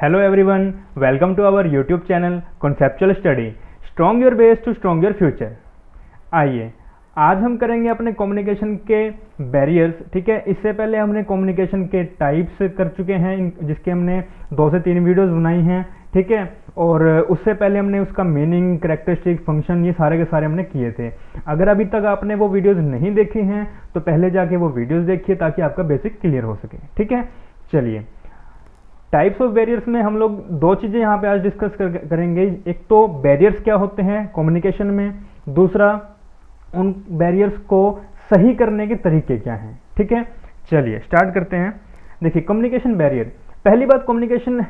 Hello everyone, welcome to our YouTube channel Conceptual Study, Strong Your Base to Strong Your Future। आइए आज हम करेंगे अपने communication के बैरियर्स। ठीक है, इससे पहले हमने कम्युनिकेशन के टाइप्स कर चुके हैं जिसके हमने 2 से 3 वीडियोस बनाई हैं। ठीक है, और उससे पहले हमने उसका मीनिंग, कैरेक्टरिस्टिक, फंक्शन, ये सारे के सारे हमने किए थे। अगर अभी तक आपने वो वीडियोस नहीं देखी हैं तो पहले जाके वो वीडियोस देखिए ताकि आपका बेसिक क्लियर हो सके। ठीक है, चलिए टाइप्स ऑफ बैरियर्स में हम लोग 2 चीज़ें यहाँ पे आज डिस्कस करेंगे। एक तो बैरियर्स क्या होते हैं कम्युनिकेशन में, दूसरा उन बैरियर्स को सही करने के तरीके क्या हैं। ठीक है, चलिए स्टार्ट करते हैं। देखिए कम्युनिकेशन बैरियर, पहली बात कम्युनिकेशन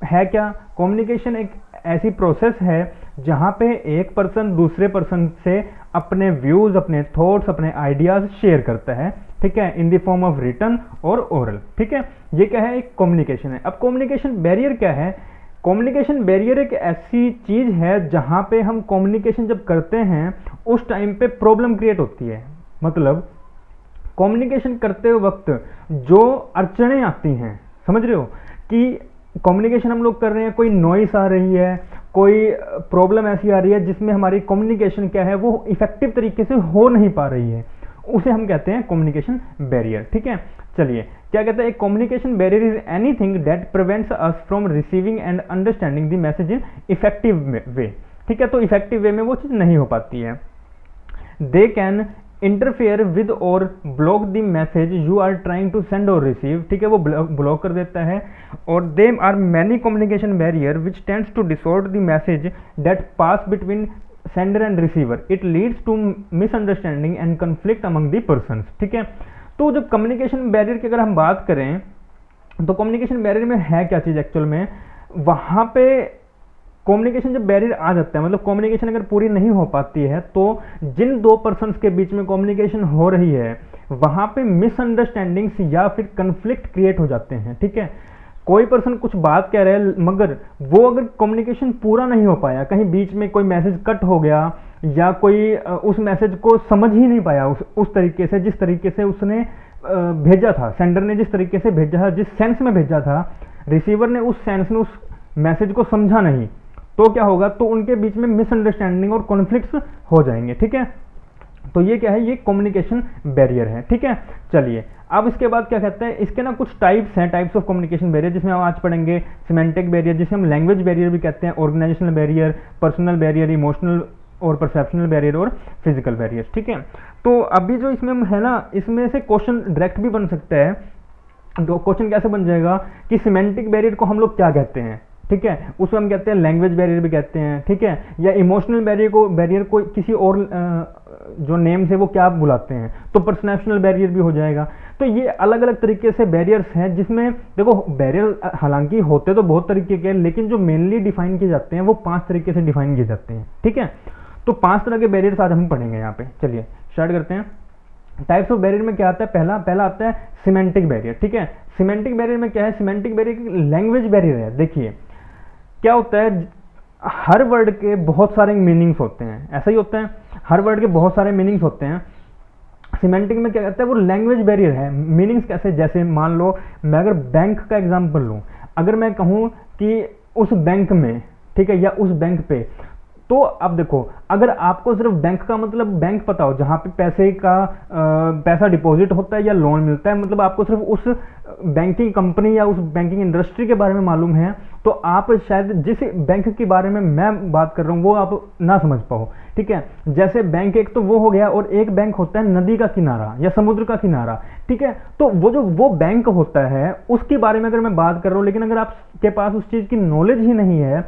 है क्या। कम्युनिकेशन एक ऐसी प्रोसेस है जहाँ पे एक पर्सन दूसरे पर्सन से अपने व्यूज, अपने थॉट्स, अपने आइडियाज शेयर करता है। ठीक है, in the form of written और ओरल। ठीक है, ये क्या है, एक कम्युनिकेशन है। अब कम्युनिकेशन बैरियर क्या है। कम्युनिकेशन बैरियर एक ऐसी चीज है जहां पे हम कम्युनिकेशन जब करते हैं उस टाइम पे प्रॉब्लम क्रिएट होती है। मतलब कम्युनिकेशन करते वक्त जो अड़चने आती हैं, समझ रहे हो कि कम्युनिकेशन हम लोग कर रहे हैं, कोई नॉइस आ रही है, कोई प्रॉब्लम ऐसी आ रही है जिसमें हमारी कम्युनिकेशन क्या है वो इफेक्टिव तरीके से हो नहीं पा रही है, उसे हम कहते हैं कम्युनिकेशन बैरियर। ठीक है, चलिए क्या कहते हैं, communication barrier is anything that prevents us from receiving end understanding the message in effective way. ठीक है, तो इफेक्टिव वे में वो चीज नहीं हो पाती है। दे कैन इंटरफेयर विद और block the message you are trying to send और रिसीव। ठीक है, वो ब्लॉक कर देता है। और they are many communication barrier which tends to disorder the message that pass between sender and receiver. It leads to misunderstanding and conflict among the person. ठीक है, तो जब कम्युनिकेशन बैरियर की अगर हम बात करें तो कम्युनिकेशन बैरियर में है क्या चीज एक्चुअल में, वहां पे कम्युनिकेशन जब बैरियर आ जाता है, मतलब कम्युनिकेशन अगर पूरी नहीं हो पाती है तो जिन 2 पर्सन्स के बीच में कम्युनिकेशन हो रही है वहां पे मिसअंडरस्टैंडिंग्स या फिर कन्फ्लिक्ट क्रिएट हो जाते हैं। ठीक है, कोई पर्सन कुछ बात कह रहा है मगर वो अगर कम्युनिकेशन पूरा नहीं हो पाया, कहीं बीच में कोई मैसेज कट हो गया या कोई उस मैसेज को समझ ही नहीं पाया उस तरीके से जिस तरीके से उसने भेजा था, सेंडर ने जिस तरीके से भेजा था, जिस सेंस में भेजा था, रिसीवर ने उस सेंस में उस मैसेज को समझा नहीं, तो क्या होगा, तो उनके बीच में मिसअंडरस्टैंडिंग और कॉन्फ्लिक्ट्स हो जाएंगे। ठीक है, तो ये क्या है, ये कम्युनिकेशन बैरियर है। ठीक है, चलिए अब इसके बाद क्या कहते हैं, इसके ना कुछ टाइप्स हैं, टाइप्स ऑफ कम्युनिकेशन बैरियर, जिसमें हम आज पढ़ेंगे सिमेंटिक बैरियर, जिसे हम लैंग्वेज बैरियर भी कहते हैं, organisational barrier, personal barrier, emotional और परसेप्शनल बैरियर और फिजिकल बैरियर। ठीक है, तो अभी जो इसमें है ना, इसमें से क्वेश्चन डायरेक्ट भी बन सकता है। तो क्वेश्चन कैसे बन जाएगा कि सिमेंटिक बैरियर को हम लोग क्या कहते हैं। ठीक है, उसमें हम कहते हैं लैंग्वेज बैरियर भी कहते हैं। ठीक है, या इमोशनल बैरियर को किसी और जो नेम से वो क्या बुलाते हैं, तो पर्सनेप्शनल बैरियर भी हो जाएगा। तो ये अलग अलग तरीके से बैरियर्स हैं, जिसमें देखो बैरियर हालांकि होते तो बहुत तरीके के, लेकिन जो मेनली डिफाइन किए जाते हैं वो 5 तरीके से डिफाइन किए जाते हैं। ठीक है, तो 5 तरह के बैरियर्स आज हम पढ़ेंगे यहाँ पे। चलिए स्टार्ट करते हैं। टाइप्स ऑफ बैरियर में क्या आता है, पहला आता है सिमेंटिक बैरियर। ठीक है, सिमेंटिक बैरियर में क्या है, सिमेंटिक बैरियर लैंग्वेज बैरियर है। देखिए क्या होता है, हर वर्ड के बहुत सारे मीनिंग्स होते हैं, ऐसा ही होता है, हर वर्ड के बहुत सारे मीनिंग्स होते हैं। सिमेंटिक में क्या कहता है, वो लैंग्वेज बैरियर है। मीनिंग्स कैसे, जैसे मान लो मैं अगर बैंक का एग्जांपल लूं, अगर मैं कहूं कि उस बैंक में, ठीक है, या उस बैंक पे, तो अब देखो अगर आपको सिर्फ बैंक का मतलब बैंक पता हो जहां पे पैसा डिपॉजिट होता है या लोन मिलता है, मतलब आपको सिर्फ उस बैंकिंग कंपनी या उस बैंकिंग इंडस्ट्री के बारे में मालूम है, तो आप शायद जिस बैंक के बारे में मैं बात कर रहा हूं वो आप ना समझ पाओ। ठीक है, जैसे बैंक एक तो वो हो गया, और एक बैंक होता है नदी का किनारा या समुद्र का किनारा। ठीक है, तो वो बैंक होता है उसके बारे में अगर मैं बात कर रहा हूं, लेकिन अगर आपके पास उस चीज की नॉलेज ही नहीं है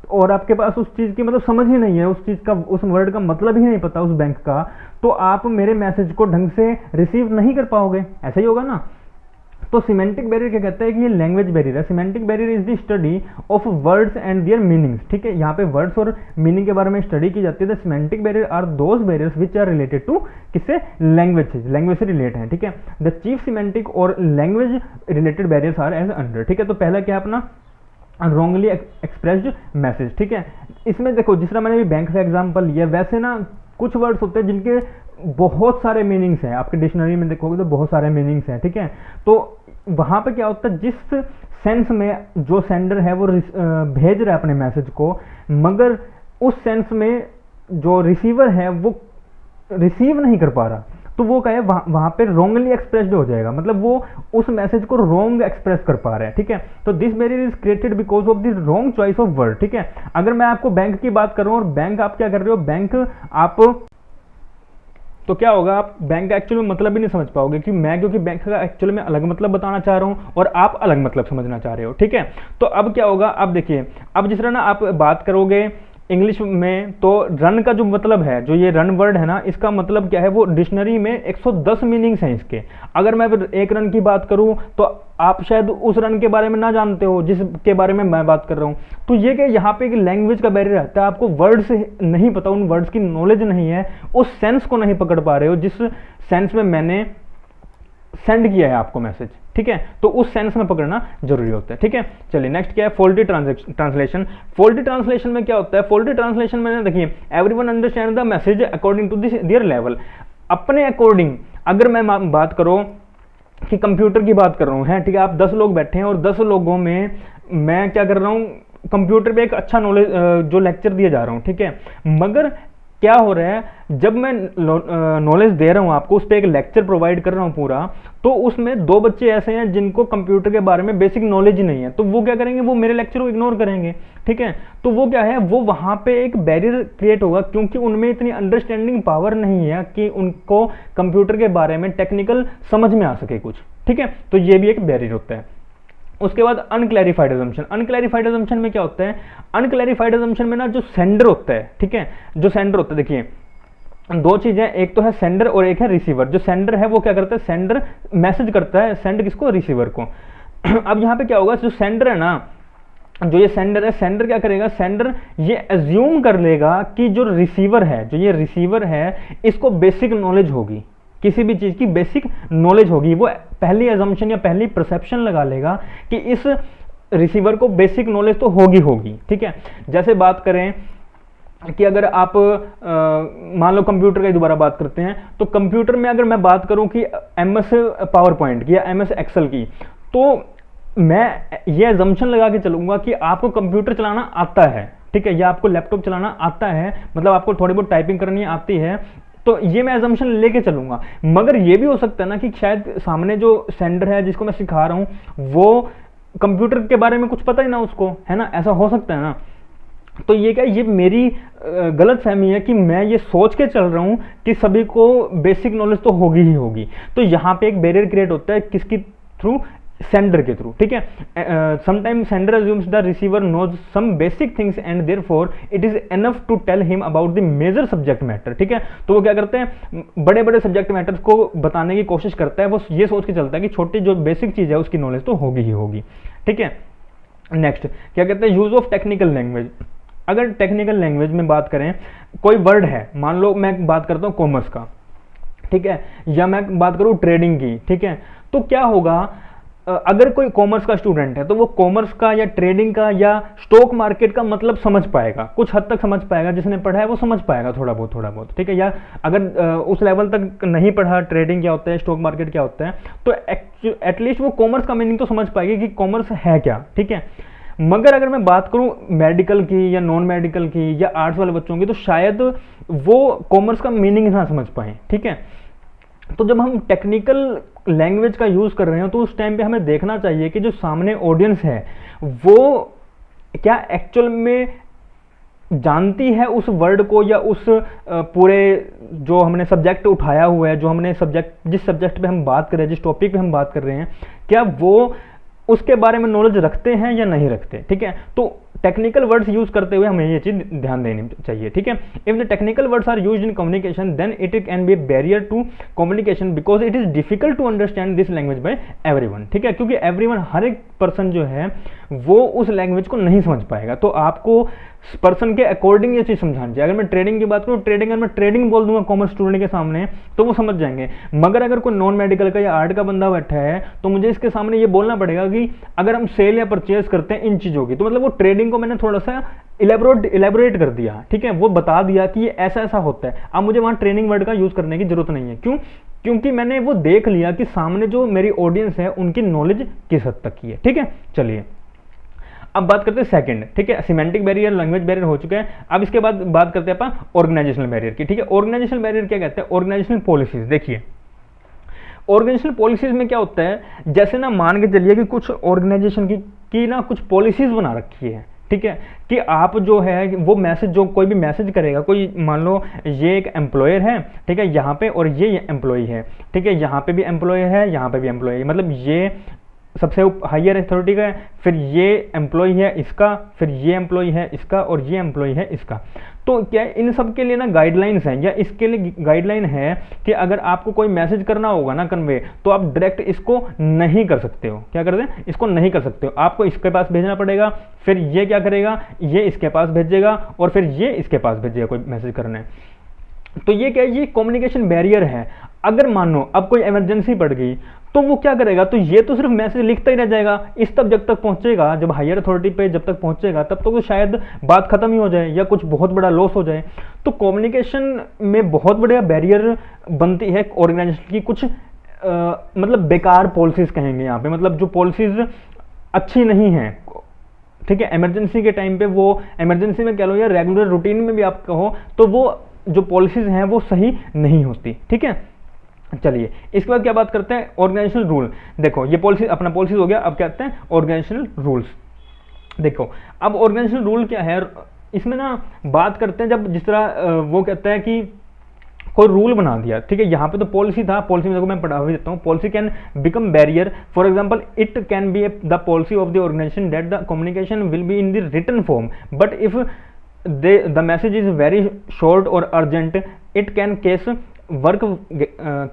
और आपके पास उस चीज की मतलब समझ ही नहीं है, उस चीज का, उस वर्ड का मतलब ही नहीं पता उस बैंक का, तो आप मेरे मैसेज को ढंग से रिसीव नहीं कर पाओगे। ऐसा ही होगा ना। तो सिमेंटिक बैरियर क्या कहता है कि ये लैंग्वेज बैरियर है। Semantic barrier is the study of words and there meanings. ठीक है, यहाँ पे वर्ड्स और मीनिंग के बारे में स्टडी की जाती है। The semantic barrier are those barriers which are related to किससे, लैंग्वेज से रिलेट है। ठीक है, द चीफ सिमेंटिक और language related barriers are as under. ठीक है, तो पहला क्या अपना रॉन्गली एक्सप्रेस्ड मैसेज। ठीक है, इसमें देखो जिस तरह मैंने भी बैंक का एग्जांपल लिया, वैसे ना कुछ वर्ड्स होते हैं जिनके बहुत सारे मीनिंग्स हैं, आपके डिक्शनरी में देखोगे तो बहुत सारे मीनिंग्स हैं, ठीक है। तो वहाँ पे क्या होता है, जिस सेंस में जो सेंडर है वो भेज रहा है अपने मैसेज को, मगर उस सेंस में जो रिसीवर है वो रिसीव नहीं कर पा रहा, तो वो क्या है वहाँ पे रॉन्गली एक्सप्रेस्ड हो जाएगा, मतलब वो उस मैसेज को रॉन्ग एक्सप्रेस कर पा रहे हैं, ठीक है। तो this barrier is created because of the wrong choice of word, ठीक है। अगर मैं आपको बैंक की बात करूं और बैंक आप क्या कर रहे हो, बैंक आप, तो क्या होगा, आप बैंक का एक्चुअली में मतलब भी नहीं समझ पाओगे कि क्योंकि बैंक का एक्चुअली में अलग मतलब बताना चाह रहा हूं और आप अलग मतलब समझना चाह रहे हो, ठीक है। तो अब क्या होगा, अब देखिए, अब जिस तरह ना आप बात करोगे इंग्लिश में, तो रन का जो मतलब है, जो ये रन वर्ड है ना, इसका मतलब क्या है, वो डिक्शनरी में 110 मीनिंग्स हैं इसके। अगर मैं एक रन की बात करूं तो आप शायद उस रन के बारे में ना जानते हो जिसके बारे में मैं बात कर रहा हूं। तो ये कि यहाँ पे एक लैंग्वेज का बैरियर रहता है, आपको वर्ड्स नहीं पता, उन वर्ड्स की नॉलेज नहीं है, उस सेंस को नहीं पकड़ पा रहे हो जिस सेंस में मैंने सेंड किया है आपको मैसेज, ठीक है। तो उस सेंस में पकड़ना जरूरी होता है, ठीक है। चलिए नेक्स्ट क्या है, फॉल्टी ट्रांसलेशन। फॉल्टी ट्रांसलेशन में क्या होता है, फॉल्टी ट्रांसलेशन में देखिए, everyone understand the message according to their level, अपने अकॉर्डिंग। अगर मैं बात करूं कि कंप्यूटर की बात कर रहा हूं, है ठीक है, आप 10 लोग बैठे हैं और 10 लोगों में मैं क्या कर रहा हूं, कंप्यूटर पे एक अच्छा नॉलेज जो लेक्चर दिया जा रहा हूं, ठीक है। मगर क्या हो रहा है, जब मैं नॉलेज दे रहा हूं आपको, उस पर एक लेक्चर प्रोवाइड कर रहा हूं पूरा, तो उसमें 2 बच्चे ऐसे हैं जिनको कंप्यूटर के बारे में बेसिक नॉलेज ही नहीं है, तो वो क्या करेंगे, वो मेरे लेक्चर को इग्नोर करेंगे, ठीक है। तो वो क्या है, वो वहां पे एक बैरियर क्रिएट होगा, क्योंकि उनमें इतनी अंडरस्टैंडिंग पावर नहीं है कि उनको कंप्यूटर के बारे में टेक्निकल समझ में आ सके कुछ, ठीक है। तो ये भी एक बैरियर होता है। उसके बाद अनक्लैरिफाइड अजम्पशन। अनक्लैरिफाइड अजम्पशन में क्या होता है, अनक्लैरिफाइड अजम्पशन में ना जो सेंडर होता है, ठीक है, जो सेंडर होता है, देखिए 2 चीजें, एक तो है सेंडर और एक है रिसीवर। जो सेंडर है वो क्या करता है, सेंडर मैसेज करता है, सेंड किसको, रिसीवर को। अब यहाँ पे क्या होगा, जो सेंडर है ना, जो ये सेंडर है, सेंडर क्या करेगा, सेंडर ये अज्यूम कर लेगा कि जो रिसीवर है, जो ये रिसीवर है, इसको बेसिक नॉलेज होगी, किसी भी चीज की बेसिक नॉलेज होगी। वो पहली अजम्पशन या पहली परसेप्शन लगा लेगा कि इस रिसीवर को बेसिक नॉलेज तो होगी, ठीक है। जैसे बात करें कि अगर आप मान लो कंप्यूटर की दोबारा बात करते हैं, तो कंप्यूटर में अगर मैं बात करूं कि MS पावर पॉइंट की या MS एक्सेल की, तो मैं ये अजम्पशन लगा के चलूंगा कि आपको कंप्यूटर चलाना आता है, ठीक है, या आपको लैपटॉप चलाना आता है, मतलब आपको थोड़ी बहुत टाइपिंग करनी आती है, तो ये मैं अजम्पशन लेके चलूंगा। मगर ये भी हो सकता है ना कि शायद सामने जो सेंडर है जिसको मैं सिखा रहा हूं, वो कंप्यूटर के बारे में कुछ पता ही ना उसको, है ना, ऐसा हो सकता है ना। तो ये क्या, ये मेरी गलत फहमी है कि मैं ये सोच के चल रहा हूं कि सभी को बेसिक नॉलेज तो होगी ही होगी। तो यहाँ पे एक बैरियर क्रिएट होता है, किसकी थ्रू, सेंडर के थ्रू, ठीक है। Sometimes sender assumes the receiver knows some basic things and therefore it is enough to tell him about the major subject matter, ठीक है। तो वो क्या करते हैं, बड़े बड़े सब्जेक्ट मैटर्स को बताने की कोशिश करता है, वो ये सोच के चलता है कि छोटी जो बेसिक चीज है उसकी नॉलेज तो होगी ही होगी, ठीक है। नेक्स्ट क्या कहते हैं, यूज ऑफ टेक्निकल लैंग्वेज। अगर टेक्निकल लैंग्वेज में बात करें, कोई वर्ड है, मान लो मैं बात करता हूँ कॉमर्स का, ठीक है, या मैं बात करूँ ट्रेडिंग की, ठीक है, तो क्या होगा, अगर कोई कॉमर्स का स्टूडेंट है तो वो कॉमर्स का या ट्रेडिंग का या स्टॉक मार्केट का मतलब समझ पाएगा, कुछ हद तक समझ पाएगा, जिसने पढ़ा है वो समझ पाएगा थोड़ा बहुत, ठीक है। या अगर उस लेवल तक नहीं पढ़ा, ट्रेडिंग क्या होता है, स्टॉक मार्केट क्या होता है, तो एटलीस्ट वो कॉमर्स का मीनिंग तो समझ पाएगी कि कॉमर्स है क्या, ठीक है। मगर अगर मैं बात करूं मेडिकल की या नॉन मेडिकल की या आर्ट्स वाले बच्चों की, तो शायद वो कॉमर्स का मीनिंग ना समझ पाए, ठीक है। तो जब हम टेक्निकल लैंग्वेज का यूज कर रहे हो, तो उस टाइम पे हमें देखना चाहिए कि जो सामने ऑडियंस है वो क्या एक्चुअल में जानती है उस वर्ड को, या उस पूरे जो हमने सब्जेक्ट उठाया हुआ है, जो हमने सब्जेक्ट, जिस सब्जेक्ट पे हम बात कर रहे हैं, जिस टॉपिक पे हम बात कर रहे हैं, क्या वो उसके बारे में नॉलेज रखते हैं या नहीं रखते, ठीक है। तो टेक्निकल वर्ड्स यूज करते हुए हमें ये चीज ध्यान देनी चाहिए, ठीक है। If the technical words are used in communication then it can be barrier to communication because it is difficult to understand this language by everyone, ठीक है। क्योंकि एवरीवन, हर एक पर्सन जो है वो उस लैंग्वेज को नहीं समझ पाएगा, तो आपको पर्सन के अकॉर्डिंग ये चीज समझानी चाहिए। अगर मैं ट्रेडिंग की बात करूँ, ट्रेडिंग अगर मैं ट्रेडिंग बोल दूंगा कॉमर्स स्टूडेंट के सामने तो वो समझ जाएंगे। मगर अगर कोई नॉन मेडिकल का या आर्ट का बंदा बैठा है तो मुझे इसके सामने ये बोलना पड़ेगा कि अगर हम सेल या परचेज करते हैं इन चीजों की, तो मतलब वो ट्रेडिंग को मैंने थोड़ा सा इलेबोरेट कर दिया, ठीक है, वो बता दिया कि ये ऐसा ऐसा होता है। अब मुझे वहाँ ट्रेनिंग वर्ड का यूज़ करने की जरूरत नहीं है। क्यों? क्योंकि मैंने वो देख लिया कि सामने जो मेरी ऑडियंस है उनकी नॉलेज किस हद तक की है, ठीक है। चलिए अब बात करते हैं सेकंड, ठीक है, सिमेंटिक बैरियर, लैंग्वेज बैरियर हो चुका है। अब इसके बाद बात करते हैं अपन ऑर्गेनाइजेशनल बैरियर की, ठीक है। ऑर्गेनाइजेशनल बैरियर क्या कहते हैं? Organisational policies. देखिए ऑर्गेनाइजेशनल पॉलिसीज में क्या होता है, जैसे ना मान के चलिए कि कुछ ऑर्गेनाइजेशन की ना कुछ पॉलिसीज बना रखी है, ठीक है, कि आप जो है वो मैसेज, जो कोई भी मैसेज करेगा, कोई मान लो ये एक एम्प्लॉयर है, ठीक है, यहाँ पे, और ये एम्प्लॉय है, ठीक है, यहाँ पे भी एम्प्लॉय है, यहाँ पे भी एम्प्लॉय है, मतलब ये सबसे हायर अथॉरिटी का है, फिर ये एम्प्लॉय है इसका, फिर ये एम्प्लॉय है इसका, और ये एम्प्लॉय है इसका। तो क्या इन सब के लिए ना गाइडलाइंस हैं, या इसके लिए गाइडलाइन है कि अगर आपको कोई मैसेज करना होगा ना कन्वे, तो आप डायरेक्ट इसको नहीं कर सकते हो। क्या कर दें? इसको नहीं कर सकते हो, आपको इसके पास भेजना पड़ेगा, फिर ये क्या करेगा, ये इसके पास भेजेगा, और फिर ये इसके पास भेजेगा कोई मैसेज करना है। तो ये क्या है? ये कम्युनिकेशन बैरियर है। अगर मानो अब कोई इमरजेंसी पड़ गई तो वो क्या करेगा, तो ये तो सिर्फ मैसेज लिखता ही रह जाएगा, इस तब जब तक पहुंचेगा, जब हायर अथॉरिटी पे जब तक पहुंचेगा तब तक तो शायद बात खत्म ही हो जाए या कुछ बहुत बड़ा लॉस हो जाए। तो कम्युनिकेशन में बहुत बड़ा बैरियर बनती है ऑर्गेनाइजेशन की कुछ मतलब बेकार पॉलिसीज कहेंगे यहाँ पे, मतलब जो पॉलिसीज अच्छी नहीं है, ठीक है। इमरजेंसी के टाइम पे, वो इमरजेंसी में कह लो या रेगुलर रूटीन में भी आप कहो, तो वो जो पॉलिसीज हैं वो सही नहीं होती, ठीक है। चलिए इसके बाद क्या बात करते हैं? Organisational rule. देखो ये पॉलिसी, अपना पॉलिसीज हो गया, अब क्या कहते हैं? Organisational rules. देखो अब ऑर्गेनाइजेशनल रूल क्या है, इसमें ना बात करते हैं, जब जिस तरह वो कहता है कि कोई रूल बना दिया, ठीक है, यहाँ पे तो पॉलिसी था, पॉलिसी में देखो मैं पढ़ा हुआ देता हूँ, policy can become barrier, for example it can be the policy of the organisation that the communication will be in the written form, but if the message is very short or urgent, it can case work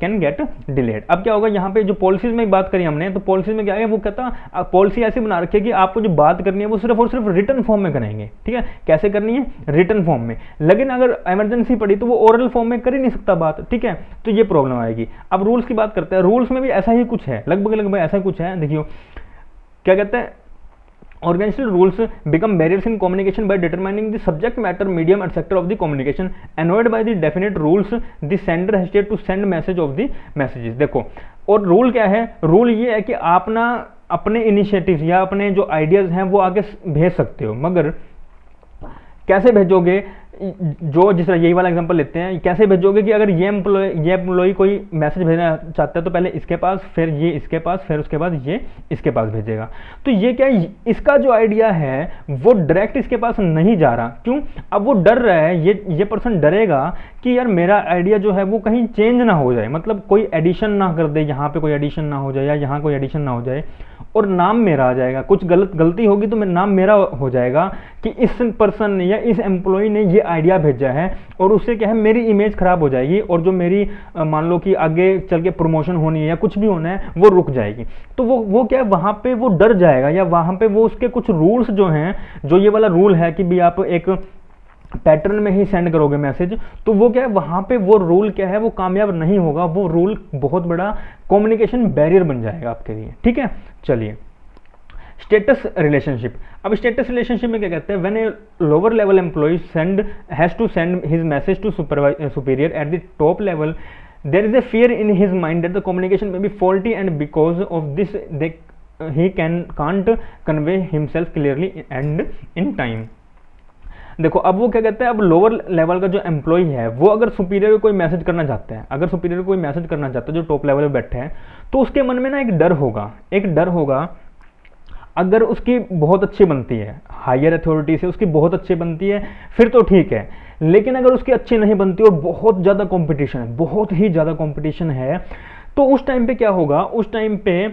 can get delayed. अब क्या होगा, यहाँ पे जो policies में बात करी हमने, तो पॉलिसीज में क्या है, वो कहता पॉलिसी ऐसी बना रखी है कि आपको जो बात करनी है वो सिर्फ और सिर्फ रिटन फॉर्म में करेंगे, ठीक है। कैसे करनी है? रिटन फॉर्म में। लेकिन अगर इमरजेंसी पड़ी तो वो ओरल फॉर्म में कर ही नहीं सकता बात, ठीक है, तो ये प्रॉब्लम आएगी। अब रूल्स की बात करते हैं, रूल्स में भी ऐसा ही कुछ है, लगभग ऐसा ही कुछ है। देखियो क्या कहते हैं, organizational rules become barriers in communication by determining the subject matter, medium and sector of the communication, annoyed by the definite rules the sender hesitate to send message of the messages। देखो और rule क्या है? Rule ये है कि आप ना अपने इनिशिएटिव या अपने जो आइडियाज हैं वो आगे भेज सकते हो, मगर कैसे भेजोगे? जो जिस तरह यही वाला एग्जांपल लेते हैं, कैसे भेजोगे कि अगर ये एम्प्लॉय कोई मैसेज भेजना चाहता है तो पहले इसके पास, फिर ये इसके पास, फिर उसके बाद ये इसके पास भेजेगा। तो ये क्या है, इसका जो आइडिया है वो डायरेक्ट इसके पास नहीं जा रहा। क्यों? अब वो डर रहा है, ये पर्सन डरेगा कि यार मेरा आइडिया जो है वो कहीं चेंज ना हो जाए, मतलब कोई एडिशन ना कर दे, यहाँ पे कोई एडिशन ना हो जाए या यहाँ कोई एडिशन ना हो जाए और नाम मेरा आ जाएगा, कुछ गलती होगी तो नाम मेरा हो जाएगा कि इस पर्सन ने या इस एम्प्लॉय ने ये आइडिया भेजा है, और उससे क्या है मेरी इमेज खराब हो जाएगी, और जो मेरी मान लो कि आगे चल के प्रमोशन होनी है या कुछ भी होना है वो रुक जाएगी। तो वो क्या है, वहाँ पे वो डर जाएगा, या वहाँ पे वो उसके कुछ रूल्स जो हैं, जो ये वाला रूल है कि भी आप एक पैटर्न में ही सेंड करोगे मैसेज, तो वो क्या है, वहाँ पे वो रूल क्या है वो कामयाब नहीं होगा, वो रूल बहुत बड़ा कम्युनिकेशन बैरियर बन जाएगा आपके लिए, ठीक है। चलिए स्टेटस रिलेशनशिप। अब स्टेटस रिलेशनशिप में क्या कहते हैं, when a lower level employee has to send his message to superior at the top level, there is a fear in his mind that the communication may be faulty and because of this he can't convey himself clearly and in time। देखो अब वो क्या कहते हैं, अब lower level का जो employ है वो अगर सुपीरियर को कोई मैसेज करना चाहते हैं, अगर सुपीरियर को कोई मैसेज करना चाहता है जो टॉप लेवल पे बैठे हैं, तो उसके मन में ना एक डर होगा। अगर उसकी बहुत अच्छी बनती है, हायर अथॉरिटी से उसकी बहुत अच्छी बनती है, फिर तो ठीक है, लेकिन अगर उसकी अच्छी नहीं बनती और बहुत ज़्यादा कॉम्पिटिशन है, बहुत ही ज़्यादा कॉम्पिटिशन है, तो उस टाइम पे क्या होगा, उस टाइम पे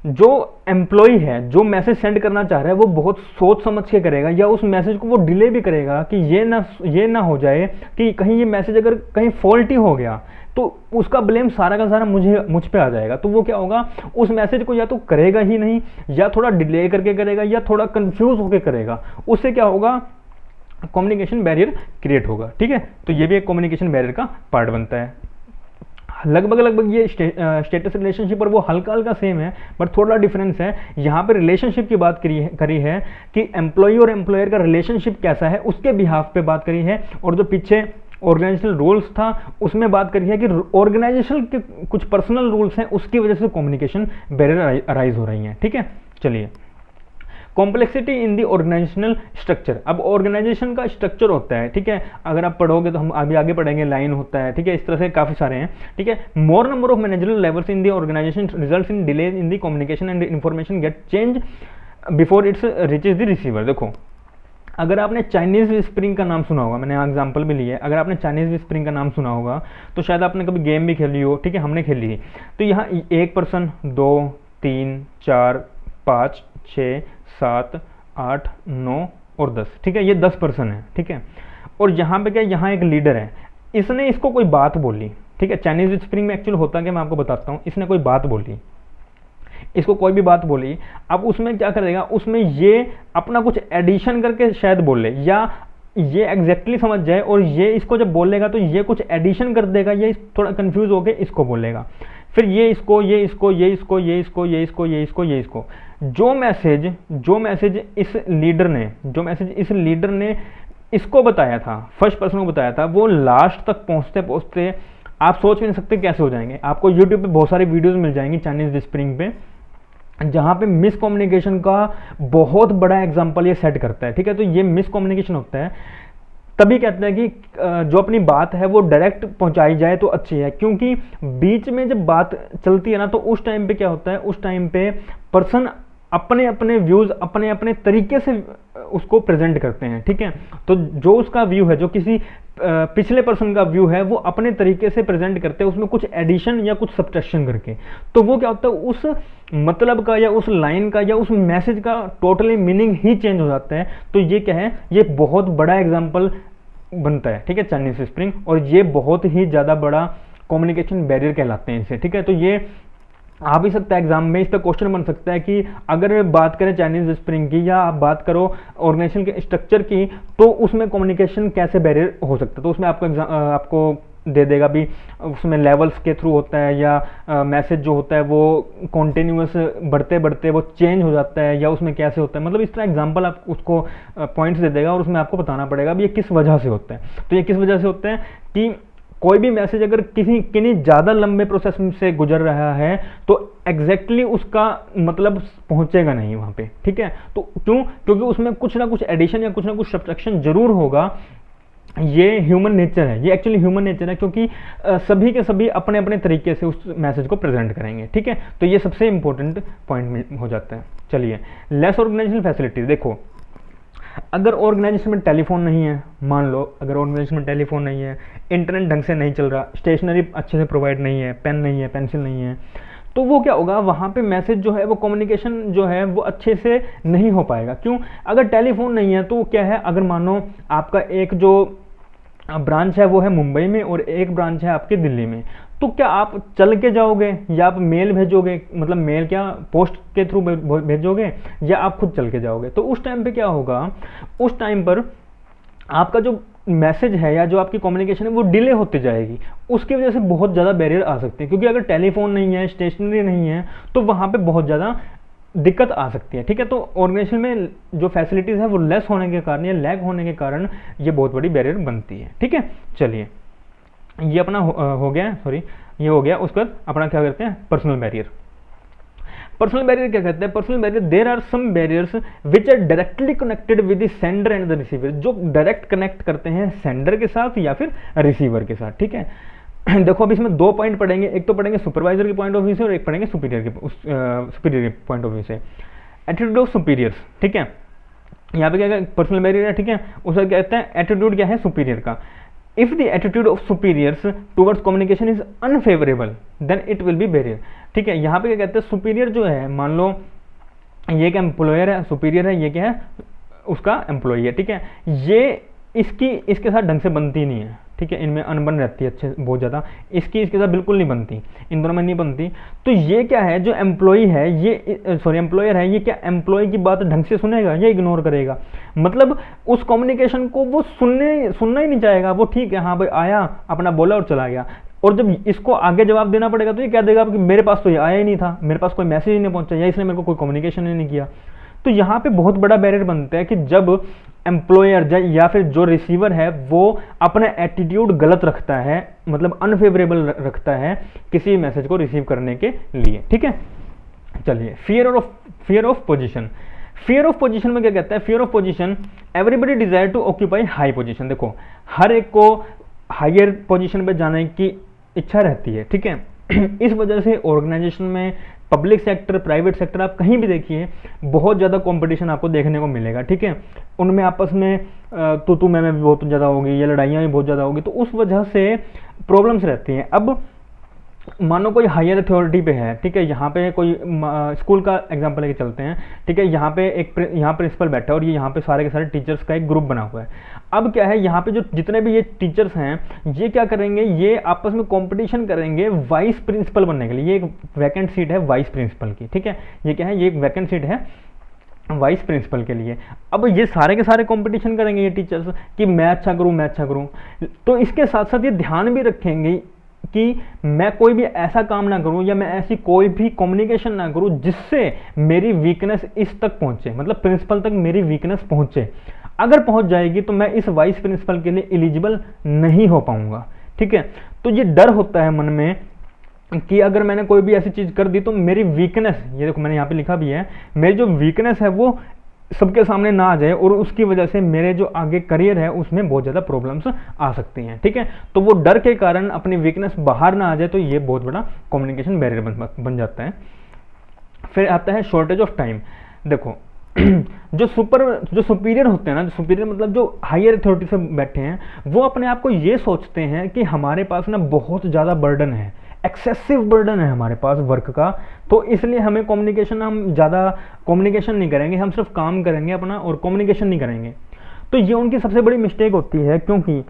जो एम्प्लॉय है जो मैसेज सेंड करना चाह रहा है वो बहुत सोच समझ के करेगा, या उस मैसेज को वो डिले भी करेगा कि ये ना हो जाए कि कहीं ये मैसेज अगर कहीं फॉल्टी हो गया तो उसका ब्लेम सारा का सारा मुझ पे आ जाएगा। तो वो क्या होगा, उस मैसेज को या तो करेगा ही नहीं, या थोड़ा डिले करके करेगा, या थोड़ा कंफ्यूज होकर करेगा। उससे क्या होगा, कम्युनिकेशन बैरियर क्रिएट होगा, ठीक है। तो ये भी एक कम्युनिकेशन बैरियर का पार्ट बनता है। लगभग लगभग ये स्टेटस रिलेशनशिप और वो हल्का हल्का सेम है, बट थोड़ा डिफरेंस है। यहाँ पे रिलेशनशिप की बात करी है कि एम्प्लॉय और एम्प्लॉयर का रिलेशनशिप कैसा है उसके बिहाफ पे बात करी है, और जो पीछे ऑर्गेनाइजेशनल रूल्स था उसमें बात करी है कि ऑर्गेनाइजेशन के कुछ पर्सनल रूल्स हैं उसकी वजह से कम्युनिकेशन बैरियर अराइज हो रही हैं। ठीक है, चलिए complexity in the organisational structure. अब ऑर्गेनाइजेशन का स्ट्रक्चर होता है, ठीक है, अगर आप पढ़ोगे तो हम अभी आगे पढ़ेंगे, लाइन होता है, ठीक है, इस तरह से काफ़ी सारे हैं। ठीक है, more number of managerial levels in the organisation results in delay in the communication and information get change before its reaches the receiver. देखो, अगर आपने चाइनीज़ स्प्रिंग का नाम सुना होगा, मैंने एग्जांपल भी लिया है, अगर आपने चाइनीज़ स्प्रिंग का नाम सुना होगा तो शायद आपने कभी गेम भी खेली हो। ठीक है, हमने खेली थी। तो यहाँ 1 पर्सन, 2, 3, 4, 5, 6, 7, 8, 9 और 10। ठीक है, ये 10 पर्सन है। ठीक है, और यहाँ पे क्या, यहाँ एक लीडर है, इसने इसको कोई बात बोली। ठीक है, चाइनीज़ स्प्रिंग में एक्चुअल होता क्या मैं आपको बताता हूँ। इसने कोई बात बोली, इसको कोई भी बात बोली, अब उसमें क्या करेगा, उसमें ये अपना कुछ एडिशन करके शायद बोले, या ये एग्जैक्टली समझ जाए और ये इसको जब बोलेगा तो ये कुछ एडिशन कर देगा, ये थोड़ा कंफ्यूज होकर इसको बोलेगा, फिर ये इसको, ये इसको, ये इसको, ये इसको, ये इसको, ये इसको, ये इसको। जो मैसेज इस लीडर ने इसको बताया था, फर्स्ट पर्सन को बताया था, वो लास्ट तक पहुंचते पहुंचते आप सोच भी नहीं सकते कैसे हो जाएंगे। आपको यूट्यूब पे बहुत सारी वीडियोस मिल जाएंगी चाइनीज स्प्रिंग पे, जहाँ पे मिसकम्युनिकेशन का बहुत बड़ा एग्जाम्पल ये सेट करता है। ठीक है, तो ये मिसकम्युनिकेशन होता है, तभी कहते हैं कि जो अपनी बात है वो डायरेक्ट पहुंचाई जाए तो अच्छी है, क्योंकि बीच में जब बात चलती है ना तो उस टाइम पे क्या होता है, उस टाइम पे पर्सन अपने अपने व्यूज़ अपने अपने तरीके से उसको प्रेजेंट करते हैं। ठीक है, तो जो उसका व्यू है, जो किसी पिछले पर्सन का व्यू है, वो अपने तरीके से प्रेजेंट करते हैं, उसमें कुछ एडिशन या कुछ सब्ट्रैक्शन करके। तो वो क्या होता है, उस मतलब का या उस लाइन का या उस मैसेज का टोटली मीनिंग ही चेंज हो जाता है। तो ये क्या है, ये बहुत बड़ा एग्जाम्पल बनता है। ठीक है, चाइनीज स्प्रिंग, और ये बहुत ही ज़्यादा बड़ा कम्युनिकेशन बैरियर कहलाते हैं इसे। ठीक है, तो ये आ भी सकता है एग्जाम में, इस पर क्वेश्चन बन सकता है कि अगर बात करें चाइनीज स्प्रिंग की या आप बात करो ऑर्गेनाइजेशन के स्ट्रक्चर की, तो उसमें कम्युनिकेशन कैसे बैरियर हो सकता है। तो उसमें आपको दे देगा भी, उसमें लेवल्स के थ्रू होता है, या मैसेज जो होता है वो कॉन्टिन्यूस बढ़ते बढ़ते वो चेंज हो जाता है, या उसमें कैसे होता है, मतलब इस तरह एग्जांपल आप उसको पॉइंट्स दे देगा, और उसमें आपको बताना पड़ेगा भी ये किस वजह से होता है। तो ये किस वजह से होता है कि कोई भी मैसेज अगर किन्हीं ज़्यादा लंबे प्रोसेस से गुजर रहा है तो एग्जैक्टली उसका मतलब पहुंचेगा नहीं वहाँ पे। ठीक है, तो क्योंकि उसमें कुछ ना कुछ एडिशन या कुछ ना कुछ सब्ट्रैक्शन जरूर होगा। ये ह्यूमन नेचर है, ये एक्चुअली ह्यूमन नेचर है, क्योंकि सभी के सभी अपने अपने तरीके से उस मैसेज को प्रेजेंट करेंगे। ठीक है, तो ये सबसे इंपॉर्टेंट पॉइंट हो जाता है। चलिए, लेस ऑर्गेनाइजेशनल फैसिलिटीज। देखो, अगर ऑर्गेनाइजेशन में टेलीफोन नहीं है, मान लो अगर ऑर्गेनाइजेशन में टेलीफोन नहीं है, इंटरनेट ढंग से नहीं चल रहा, स्टेशनरी अच्छे से प्रोवाइड नहीं है, पेन नहीं है, पेंसिल नहीं है, तो वो क्या होगा, वहाँ पे मैसेज जो है वो कम्युनिकेशन जो है वो अच्छे से नहीं हो पाएगा। क्यों, अगर टेलीफोन नहीं है तो क्या है, अगर मानो आपका एक जो ब्रांच है वो है मुंबई में और एक ब्रांच है आपके दिल्ली में, तो क्या आप चल के जाओगे या आप मेल भेजोगे, मतलब मेल क्या पोस्ट के थ्रू भेजोगे, या आप खुद चल के जाओगे। तो उस टाइम पे क्या होगा, उस टाइम पर आपका जो मैसेज है या जो आपकी कम्युनिकेशन है वो डिले होती जाएगी, उसकी वजह से बहुत ज़्यादा बैरियर आ सकते हैं। क्योंकि अगर टेलीफोन नहीं है, स्टेशनरी नहीं है, तो वहाँ पे बहुत ज़्यादा दिक्कत आ सकती है। ठीक है, तो ऑर्गेनाइजेशन में जो फैसिलिटीज़ है वो लेस होने के कारण या लैग होने के कारण ये बहुत बड़ी बैरियर बनती है। ठीक है, चलिए ये अपना हो गया, सॉरी ये हो गया। उसके बाद अपना क्या करते हैं, पर्सनल बैरियर। पर्सनल बैरियर क्या कहते हैं, personal barrier, there are some barriers which are directly connected with the sender and the receiver, जो डायरेक्ट कनेक्ट करते हैं सेंडर के साथ या फिर रिसीवर के साथ। ठीक है, देखो अब इसमें 2 पॉइंट पढ़ेंगे, एक तो पढ़ेंगे सुपरवाइजर के पॉइंट ऑफ व्यू से और एक पढ़ेंगे सुपीरियर के पॉइंट ऑफ व्यू से। Attitude of superiors. ठीक है, यहाँ पे क्या पर्सनल बैरियर है। ठीक है, उसका कहते हैं एटीट्यूड क्या है सुपीरियर का। If the attitude of superiors towards communication is unfavourable then it will be barrier. ठीक है, यहाँ पे क्या कहते हैं, सुपीरियर जो है, मान लो ये क्या एम्प्लॉयर है, सुपीरियर है, ये क्या है उसका एम्प्लॉय है। ठीक है, ये इसके साथ ढंग से बनती नहीं है। ठीक है, इनमें अनबन रहती है अच्छे बहुत ज़्यादा, इसके साथ बिल्कुल नहीं बनती, इन दोनों में नहीं बनती। तो ये क्या है, जो एम्प्लॉय है ये एम्प्लॉयर है, ये क्या एम्प्लॉय की बात ढंग से सुनेगा या इग्नोर करेगा, मतलब उस कम्युनिकेशन को वो सुनना ही नहीं चाहेगा। वो ठीक है, हाँ भाई आया अपना बोला और चला गया, और जब इसको आगे जवाब देना पड़ेगा तो ये कह देगा कि मेरे पास तो ये आया ही नहीं था, मेरे पास कोई मैसेज ही नहीं पहुंचा, या इसने मेरे को कोई कम्युनिकेशन ही नहीं किया। तो यहाँ पे बहुत बड़ा बैरियर बनता है कि जब एम्प्लॉयर या फिर जो रिसीवर है वो अपना एटीट्यूड गलत रखता है, मतलब अनफेवरेबल रखता है किसी मैसेज को रिसीव करने के लिए, ठीक है। चलिए, fear of position. Fear of position में क्या कहता है? Fear of position, everybody desire to occupy high position. देखो, हर एक को हायर पोजीशन पे जाने की इच्छा रहती है, ठीक है। इस वजह से ऑर्गेनाइजेशन में, पब्लिक सेक्टर, प्राइवेट सेक्टर, आप कहीं भी देखिए बहुत ज़्यादा कंपटीशन आपको देखने को मिलेगा, ठीक है। उनमें आपस में तू मैं भी बहुत ज़्यादा होगी, या लड़ाइयाँ भी बहुत ज़्यादा होगी, तो उस वजह से प्रॉब्लम्स रहती हैं। अब मानो कोई हायर अथॉरिटी पे है, ठीक है, यहाँ पे कोई स्कूल का एग्जांपल लेके चलते हैं, ठीक है। यहाँ पे यहाँ प्रिंसिपल बैठा है और ये यहाँ पे सारे के सारे टीचर्स का एक ग्रुप बना हुआ है। अब क्या है, यहाँ पे जो जितने भी ये टीचर्स हैं, ये क्या करेंगे, ये आपस में कंपटीशन करेंगे वाइस प्रिंसिपल बनने के लिए। ये एक वैकेंट सीट है वाइस प्रिंसिपल की, ठीक है। ये क्या है, ये एक वैकेंट सीट है वाइस प्रिंसिपल के लिए। अब ये सारे के सारे कंपटीशन करेंगे ये टीचर्स कि मैं अच्छा करूँ, मैं अच्छा करूँ। तो इसके साथ साथ ये ध्यान भी रखेंगे कि मैं कोई भी ऐसा काम ना करूं, या मैं ऐसी कोई भी कम्युनिकेशन ना करूं जिससे मेरी वीकनेस इस तक पहुंचे, मतलब प्रिंसिपल तक मेरी वीकनेस पहुंचे। अगर पहुंच जाएगी तो मैं इस वाइस प्रिंसिपल के लिए एलिजिबल नहीं हो पाऊंगा, ठीक है। तो ये डर होता है मन में कि अगर मैंने कोई भी ऐसी चीज कर दी तो मेरी वीकनेस, ये देखो मैंने यहाँ पे लिखा भी है, मेरी जो वीकनेस है वो सबके सामने ना आ जाए, और उसकी वजह से मेरे जो आगे करियर है उसमें बहुत ज़्यादा प्रॉब्लम्स आ सकती हैं, ठीक है। तो वो डर के कारण अपनी वीकनेस बाहर ना आ जाए, तो ये बहुत बड़ा कम्युनिकेशन बैरियर बन जाता है। फिर आता है शॉर्टेज ऑफ टाइम। देखो, जो सुपीरियर होते हैं ना, जो सुपीरियर मतलब जो हायर अथॉरिटी से बैठे हैं, वो अपने आप को ये सोचते हैं कि हमारे पास ना बहुत ज़्यादा बर्डन है, एक्सेसिव बर्डन है हमारे पास वर्क का, तो इसलिए हमें कम्युनिकेशन, हम ज़्यादा कम्युनिकेशन नहीं करेंगे, हम सिर्फ काम करेंगे अपना और कम्युनिकेशन नहीं करेंगे। तो ये उनकी सबसे बड़ी मिस्टेक होती है, क्योंकि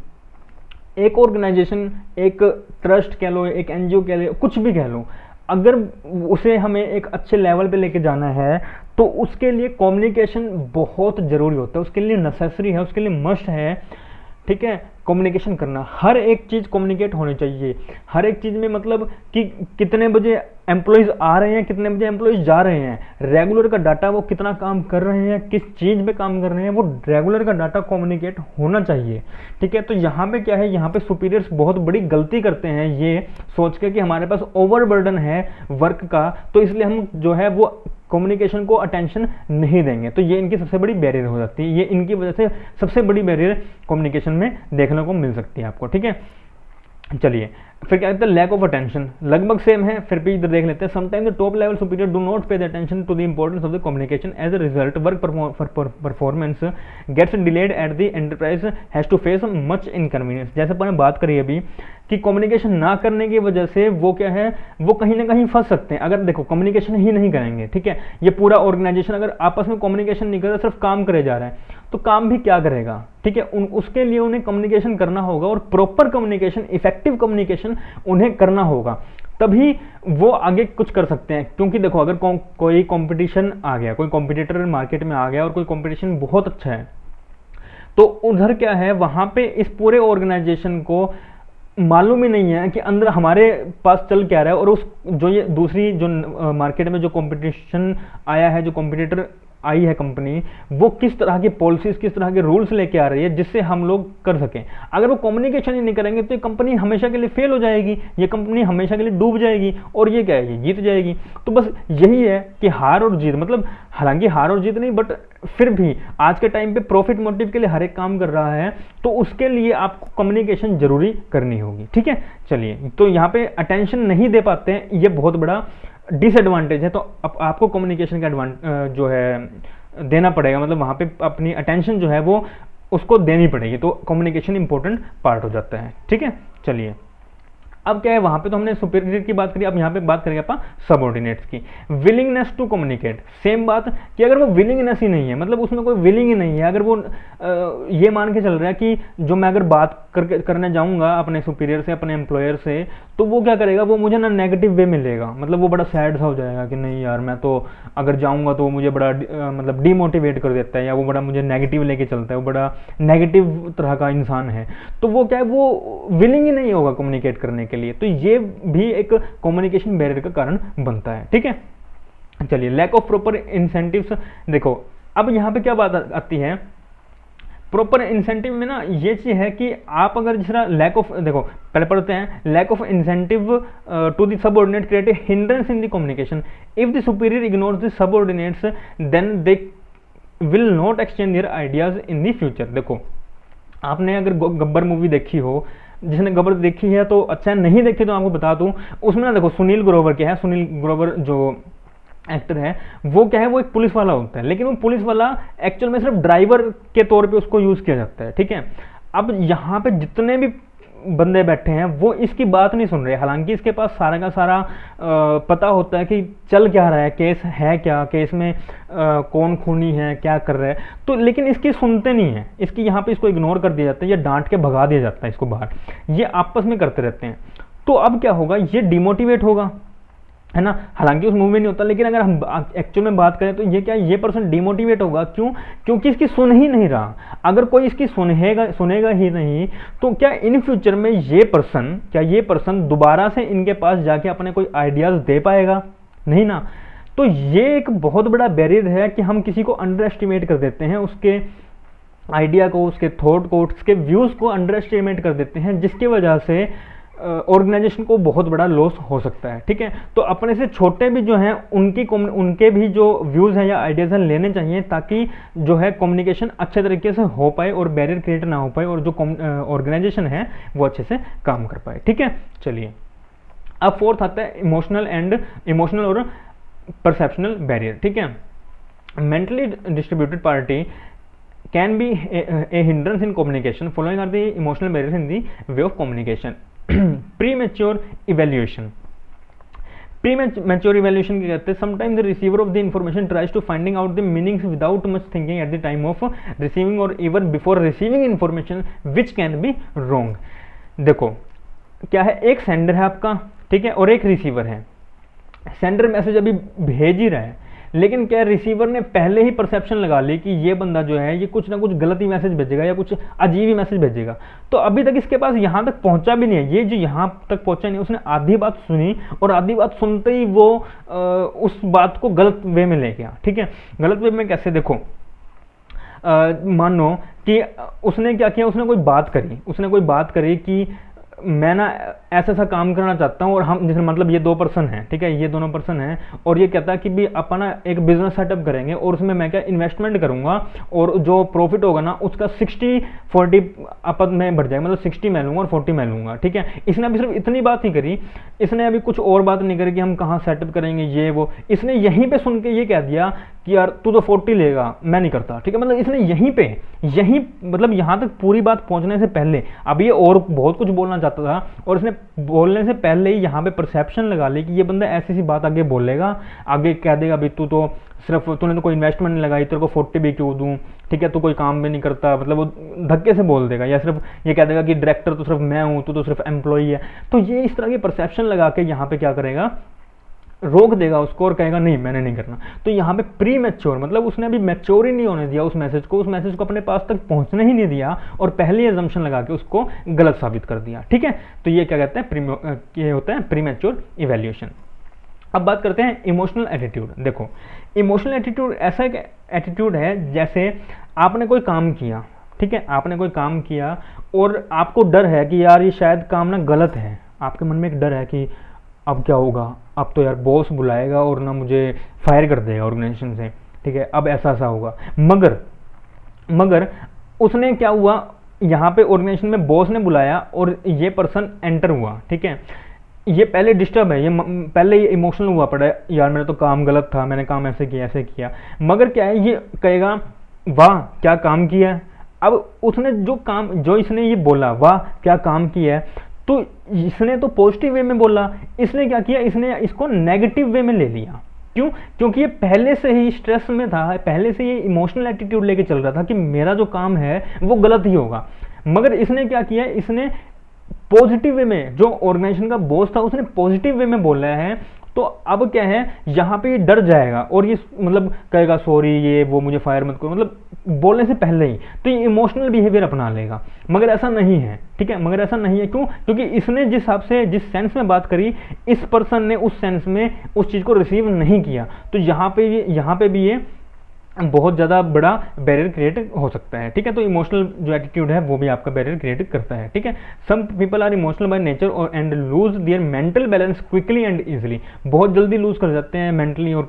एक ऑर्गेनाइजेशन, एक ट्रस्ट कह लो, एक एनजीओ कह लो, कुछ भी कह लो, अगर उसे हमें एक अच्छे लेवल पे लेके जाना है तो उसके लिए कम्युनिकेशन बहुत ज़रूरी होता है, उसके लिए नेसेसरी है, उसके लिए मस्ट है, ठीक है। कम्युनिकेशन करना, हर एक चीज़ कम्युनिकेट होनी चाहिए। हर एक चीज़ में मतलब कि कितने बजे एम्प्लॉयज़ आ रहे हैं, कितने बजे एम्प्लॉयज़ जा रहे हैं, रेगुलर का डाटा, वो कितना काम कर रहे हैं, किस चीज़ पे काम कर रहे हैं, वो रेगुलर का डाटा कम्युनिकेट होना चाहिए, ठीक है। तो यहाँ पे क्या है, यहाँ पे सुपीरियर्स बहुत बड़ी गलती करते हैं ये सोच के कि हमारे पास ओवर बर्डन है वर्क का, तो इसलिए हम जो है वो कम्युनिकेशन को अटेंशन नहीं देंगे। तो ये इनकी सबसे बड़ी बैरियर हो जाती है, ये इनकी वजह से सबसे बड़ी बैरियर कम्युनिकेशन में देखने को मिल सकती है आपको, ठीक है। चलिए, फिर क्या कहते हैं, लैक ऑफ अटेंशन, लगभग सेम है, फिर भी इधर देख लेते हैं। Sometimes the top level superior do not pay the attention to the importance of the communication, as a result work performance gets delayed at the enterprise has to face much inconvenience. जैसे अपन ने बात करी अभी कि communication ना करने की वजह से वो क्या है, वो कहीं ना कहीं फंस सकते हैं। अगर देखो कम्युनिकेशन ही नहीं करेंगे, ठीक है, ये पूरा ऑर्गेनाइजेशन अगर आपस में कम्युनिकेशन नहीं कर रहा, सिर्फ काम करे जा रहा है, तो काम भी क्या करेगा, ठीक है। उसके लिए उन्हें कम्युनिकेशन करना होगा, और प्रॉपर कम्युनिकेशन, इफेक्टिव कम्युनिकेशन उन्हें करना होगा, तभी वो आगे कुछ कर सकते हैं। क्योंकि देखो, अगर कोई कंपटीशन आ गया, कोई कॉम्पिटिटर मार्केट में आ गया और कोई कंपटीशन बहुत अच्छा है, तो उधर क्या है, वहां पे इस पूरे ऑर्गेनाइजेशन को मालूम ही नहीं है कि अंदर हमारे पास चल क्या रहा है, और उस जो ये दूसरी जो मार्केट में जो कंपटीशन आया है, जो कॉम्पिटिटर आई है कंपनी, वो किस तरह की पॉलिसीज, किस तरह के रूल्स लेके आ रही है जिससे हम लोग कर सकें। अगर वो कम्युनिकेशन ही नहीं करेंगे तो ये कंपनी हमेशा के लिए फेल हो जाएगी, ये कंपनी हमेशा के लिए डूब जाएगी, और ये क्या है, ये जीत जाएगी। तो बस यही है कि हार और जीत, मतलब हालांकि हार और जीत नहीं, बट फिर भी आज के टाइम पे प्रॉफिट मोटिव के लिए हर एक काम कर रहा है, तो उसके लिए आपको कम्युनिकेशन जरूरी करनी होगी, ठीक है। चलिए, तो यहाँ पे अटेंशन नहीं दे पाते हैं, ये बहुत बड़ा डिसएडवांटेज है। तो आपको कम्युनिकेशन का जो है देना पड़ेगा, मतलब वहाँ पे अपनी अटेंशन जो है वो उसको देनी पड़ेगी, तो कम्युनिकेशन इंपॉर्टेंट पार्ट हो जाता है, ठीक है। चलिए, अब क्या है, वहाँ पे तो हमने सुपीरियर की बात करी, अब यहाँ पे बात करेंगे अपन सबऑर्डिनेट्स की। विलिंगनेस टू कम्युनिकेट, सेम बात कि अगर वो विलिंगनेस ही नहीं है, मतलब उसमें कोई विलिंग ही नहीं है, अगर वो ये मान के चल रहा है कि जो मैं अगर बात करने जाऊंगा अपने सुपीरियर से, अपने एम्प्लॉयर से, तो वो क्या करेगा, वो मुझे ना नेगेटिव वे में लेगा, मतलब वो बड़ा सैड सा हो जाएगा कि नहीं यार मैं तो अगर जाऊंगा तो वो मुझे बड़ा मतलब डीमोटिवेट कर देता है, या वो बड़ा मुझे नेगेटिव लेके चलता है, वो बड़ा नेगेटिव तरह का इंसान है, तो वो क्या है, वो विलिंग ही नहीं होगा कम्युनिकेट करने के लिए। तो ये भी एक कम्युनिकेशन बैरियर का कारण बनता है। ठीक है, चलिए लैक ऑफ प्रॉपर इंसेंटिव्स। देखो अब यहाँ पे क्या बात आती है, प्रॉपर इंसेंटिव में ना ये चीज है कि आप अगर जिस तरह लैक ऑफ, देखो पहले पढ़ते हैं, lack of incentive to the subordinate create a hindrance in the communication. If the superior ignores the subordinates then they will not exchange their ideas in the future. देखो आपने अगर गब्बर मूवी देखी हो, जिसने गब्बर देखी है तो अच्छा, नहीं देखी तो आपको बता दूं, उसमें ना देखो सुनील ग्रोवर क्या है, सुनील ग्रोवर जो एक्टर है वो क्या है, वो एक पुलिस वाला होता है, लेकिन वो पुलिस वाला एक्चुअल में सिर्फ ड्राइवर के तौर पे उसको यूज किया जाता है। ठीक है, अब यहाँ पे जितने भी बंदे बैठे हैं वो इसकी बात नहीं सुन रहे, हालांकि इसके पास सारा का सारा पता होता है कि चल क्या रहा है, केस है क्या, केस में कौन खूनी है, क्या कर रहा है, तो लेकिन इसकी सुनते नहीं है, इसकी यहाँ पे इसको इग्नोर कर दिया जाता है या डांट के भगा दिया जाता है इसको बाहर, ये आपस में करते रहते हैं। तो अब क्या होगा, ये डिमोटिवेट होगा, है ना, हालांकि उस मूवी में नहीं होता, लेकिन अगर हम एक्चुअल में बात करें तो ये क्या, ये पर्सन डिमोटिवेट होगा। क्यों? क्योंकि इसकी सुन ही नहीं रहा। अगर कोई इसकी सुनेगा ही नहीं तो क्या इन फ्यूचर में ये पर्सन दोबारा से इनके पास जाके अपने कोई आइडियाज दे पाएगा? नहीं ना। तो ये एक बहुत बड़ा बैरियर है कि हम किसी को अंडर एस्टिमेट कर देते हैं, उसके आइडिया को, उसके थॉट को, उसके व्यूज को अंडर एस्टिमेट कर देते हैं, जिसकी वजह से ऑर्गेनाइजेशन को बहुत बड़ा लॉस हो सकता है। ठीक है, तो अपने से छोटे भी जो हैं उनके भी जो व्यूज हैं या आइडियाज हैं लेने चाहिए, ताकि जो है कम्युनिकेशन अच्छे तरीके से हो पाए और बैरियर क्रिएट ना हो पाए और जो ऑर्गेनाइजेशन है वो अच्छे से काम कर पाए। ठीक है, चलिए अब फोर्थ आता है इमोशनल और परसेप्शनल बैरियर। ठीक है, mentally distributed party can be a hindrance in communication. Following are the emotional barriers in the way of communication. Premature evaluation. Premature evaluation क्या कहते हैं? Sometimes the receiver of the information tries to finding out the meanings without much thinking at the time of receiving or even before receiving information, which can be wrong. देखो क्या है, एक sender है आपका, ठीक है, और एक रिसीवर है। सेंडर मैसेज अभी भेज ही रहा है, लेकिन क्या रिसीवर ने पहले ही परसेप्शन लगा ली कि ये बंदा जो है ये कुछ ना कुछ गलत ही मैसेज भेजेगा या कुछ अजीब ही मैसेज भेजेगा, तो अभी तक इसके पास यहाँ तक पहुँचा भी नहीं है। ये जो यहाँ तक पहुँचा नहीं, उसने आधी बात सुनी और आधी बात सुनते ही वो उस बात को गलत वे में ले गया। ठीक है, गलत वे में कैसे? देखो मान लो कि उसने क्या किया, उसने कोई बात करी कि मैं ना ऐसा काम करना चाहता हूँ, और हम जैसे मतलब ये दो पर्सन हैं, ठीक है, ये दोनों पर्सन हैं, और ये कहता है कि भी अपना एक बिजनेस सेटअप करेंगे और उसमें मैं क्या इन्वेस्टमेंट करूंगा और जो प्रॉफिट होगा ना उसका 60-40 आपस में बढ़ जाएगा, मतलब 60 मैं लूंगा और 40 मैं लूंगा। ठीक है, इसने अभी सिर्फ इतनी बात ही करी, इसने अभी कुछ और बात नहीं करी कि हम कहाँ सेटअप करेंगे ये वो, इसने यहीं पे सुन के ये कह दिया कि यार तू तो 40 लेगा, मैं नहीं करता। ठीक है, मतलब इसने यहीं मतलब यहाँ तक पूरी बात पहुंचने से पहले, अब ये और बहुत कुछ बोलना चाहता था और इसने बोलने से पहले ही यहाँ पे परसेप्शन लगा ली कि ये बंदा ऐसी सी बात आगे बोलेगा, आगे कह देगा भाई तूने तो कोई इन्वेस्टमेंट नहीं लगाई, तेरे को 40 भी क्यों दूं, ठीक है, तू कोई काम भी नहीं करता, मतलब वो धक्के से बोल देगा, या सिर्फ ये कह देगा कि डायरेक्टर तो सिर्फ मैं हूँ, तू तो सिर्फ एम्प्लॉई है। तो ये इस तरह की परसेप्शन लगा के यहाँ पे क्या करेगा, रोक देगा उसको और कहेगा नहीं मैंने नहीं करना। तो यहाँ पे प्री मैच्योर मतलब उसने अभी मैच्योर ही नहीं होने दिया उस मैसेज को अपने पास तक पहुंचने ही नहीं दिया और पहले अजम्पशन लगा के उसको गलत साबित कर दिया। ठीक है, तो ये क्या कहते हैं, ये होता है प्री मैच्योर इवैल्यूएशन। अब बात करते हैं इमोशनल एटीट्यूड। देखो इमोशनल एटीट्यूड ऐसा एक एटीट्यूड है जैसे आपने कोई काम किया, ठीक है, आपने कोई काम किया और आपको डर है कि यार ये शायद काम ना गलत है, आपके मन में एक डर है कि अब क्या होगा, अब तो यार बॉस बुलाएगा और ना मुझे फायर कर देगा ऑर्गेनाइजेशन से, ठीक है, अब ऐसा होगा। मगर उसने क्या हुआ, यहाँ पे ऑर्गेनाइजेशन में बॉस ने बुलाया और ये पर्सन एंटर हुआ, ठीक है, ये पहले डिस्टर्ब है, ये पहले ये इमोशनल हुआ पड़ा है, यार मेरा तो काम गलत था, मैंने काम ऐसे किया। मगर क्या है, ये कहेगा वाह क्या काम किया है। अब उसने जो इसने ये बोला वाह क्या काम किया है, तो इसने तो पॉजिटिव वे में बोला, इसने क्या किया, इसने इसको नेगेटिव वे में ले लिया। क्यों? क्योंकि ये पहले से ही स्ट्रेस में था, पहले से ये इमोशनल एटीट्यूड लेके चल रहा था कि मेरा जो काम है वो गलत ही होगा। मगर इसने क्या किया, इसने पॉजिटिव वे में, जो ऑर्गेनाइजेशन का बॉस था उसने पॉजिटिव वे में बोला है, तो अब क्या है यहाँ पे ये डर जाएगा और ये मतलब कहेगा सॉरी ये वो, मुझे फायर मत करो, मतलब बोलने से पहले ही, तो ये इमोशनल बिहेवियर अपना लेगा। मगर ऐसा नहीं है, ठीक है, मगर ऐसा नहीं है। क्यों? क्योंकि इसने जिस हिसाब से, जिस सेंस में बात करी, इस पर्सन ने उस सेंस में उस चीज़ को रिसीव नहीं किया, तो यहाँ पे भी ये बहुत ज़्यादा बड़ा बैरियर क्रिएट हो सकता है, ठीक है। तो इमोशनल जो एटीट्यूड है वो भी आपका बैरियर क्रिएट करता है, ठीक है। Some people are emotional by nature और and lose their mental balance quickly and easily, बहुत जल्दी लूज कर जाते हैं मेंटली और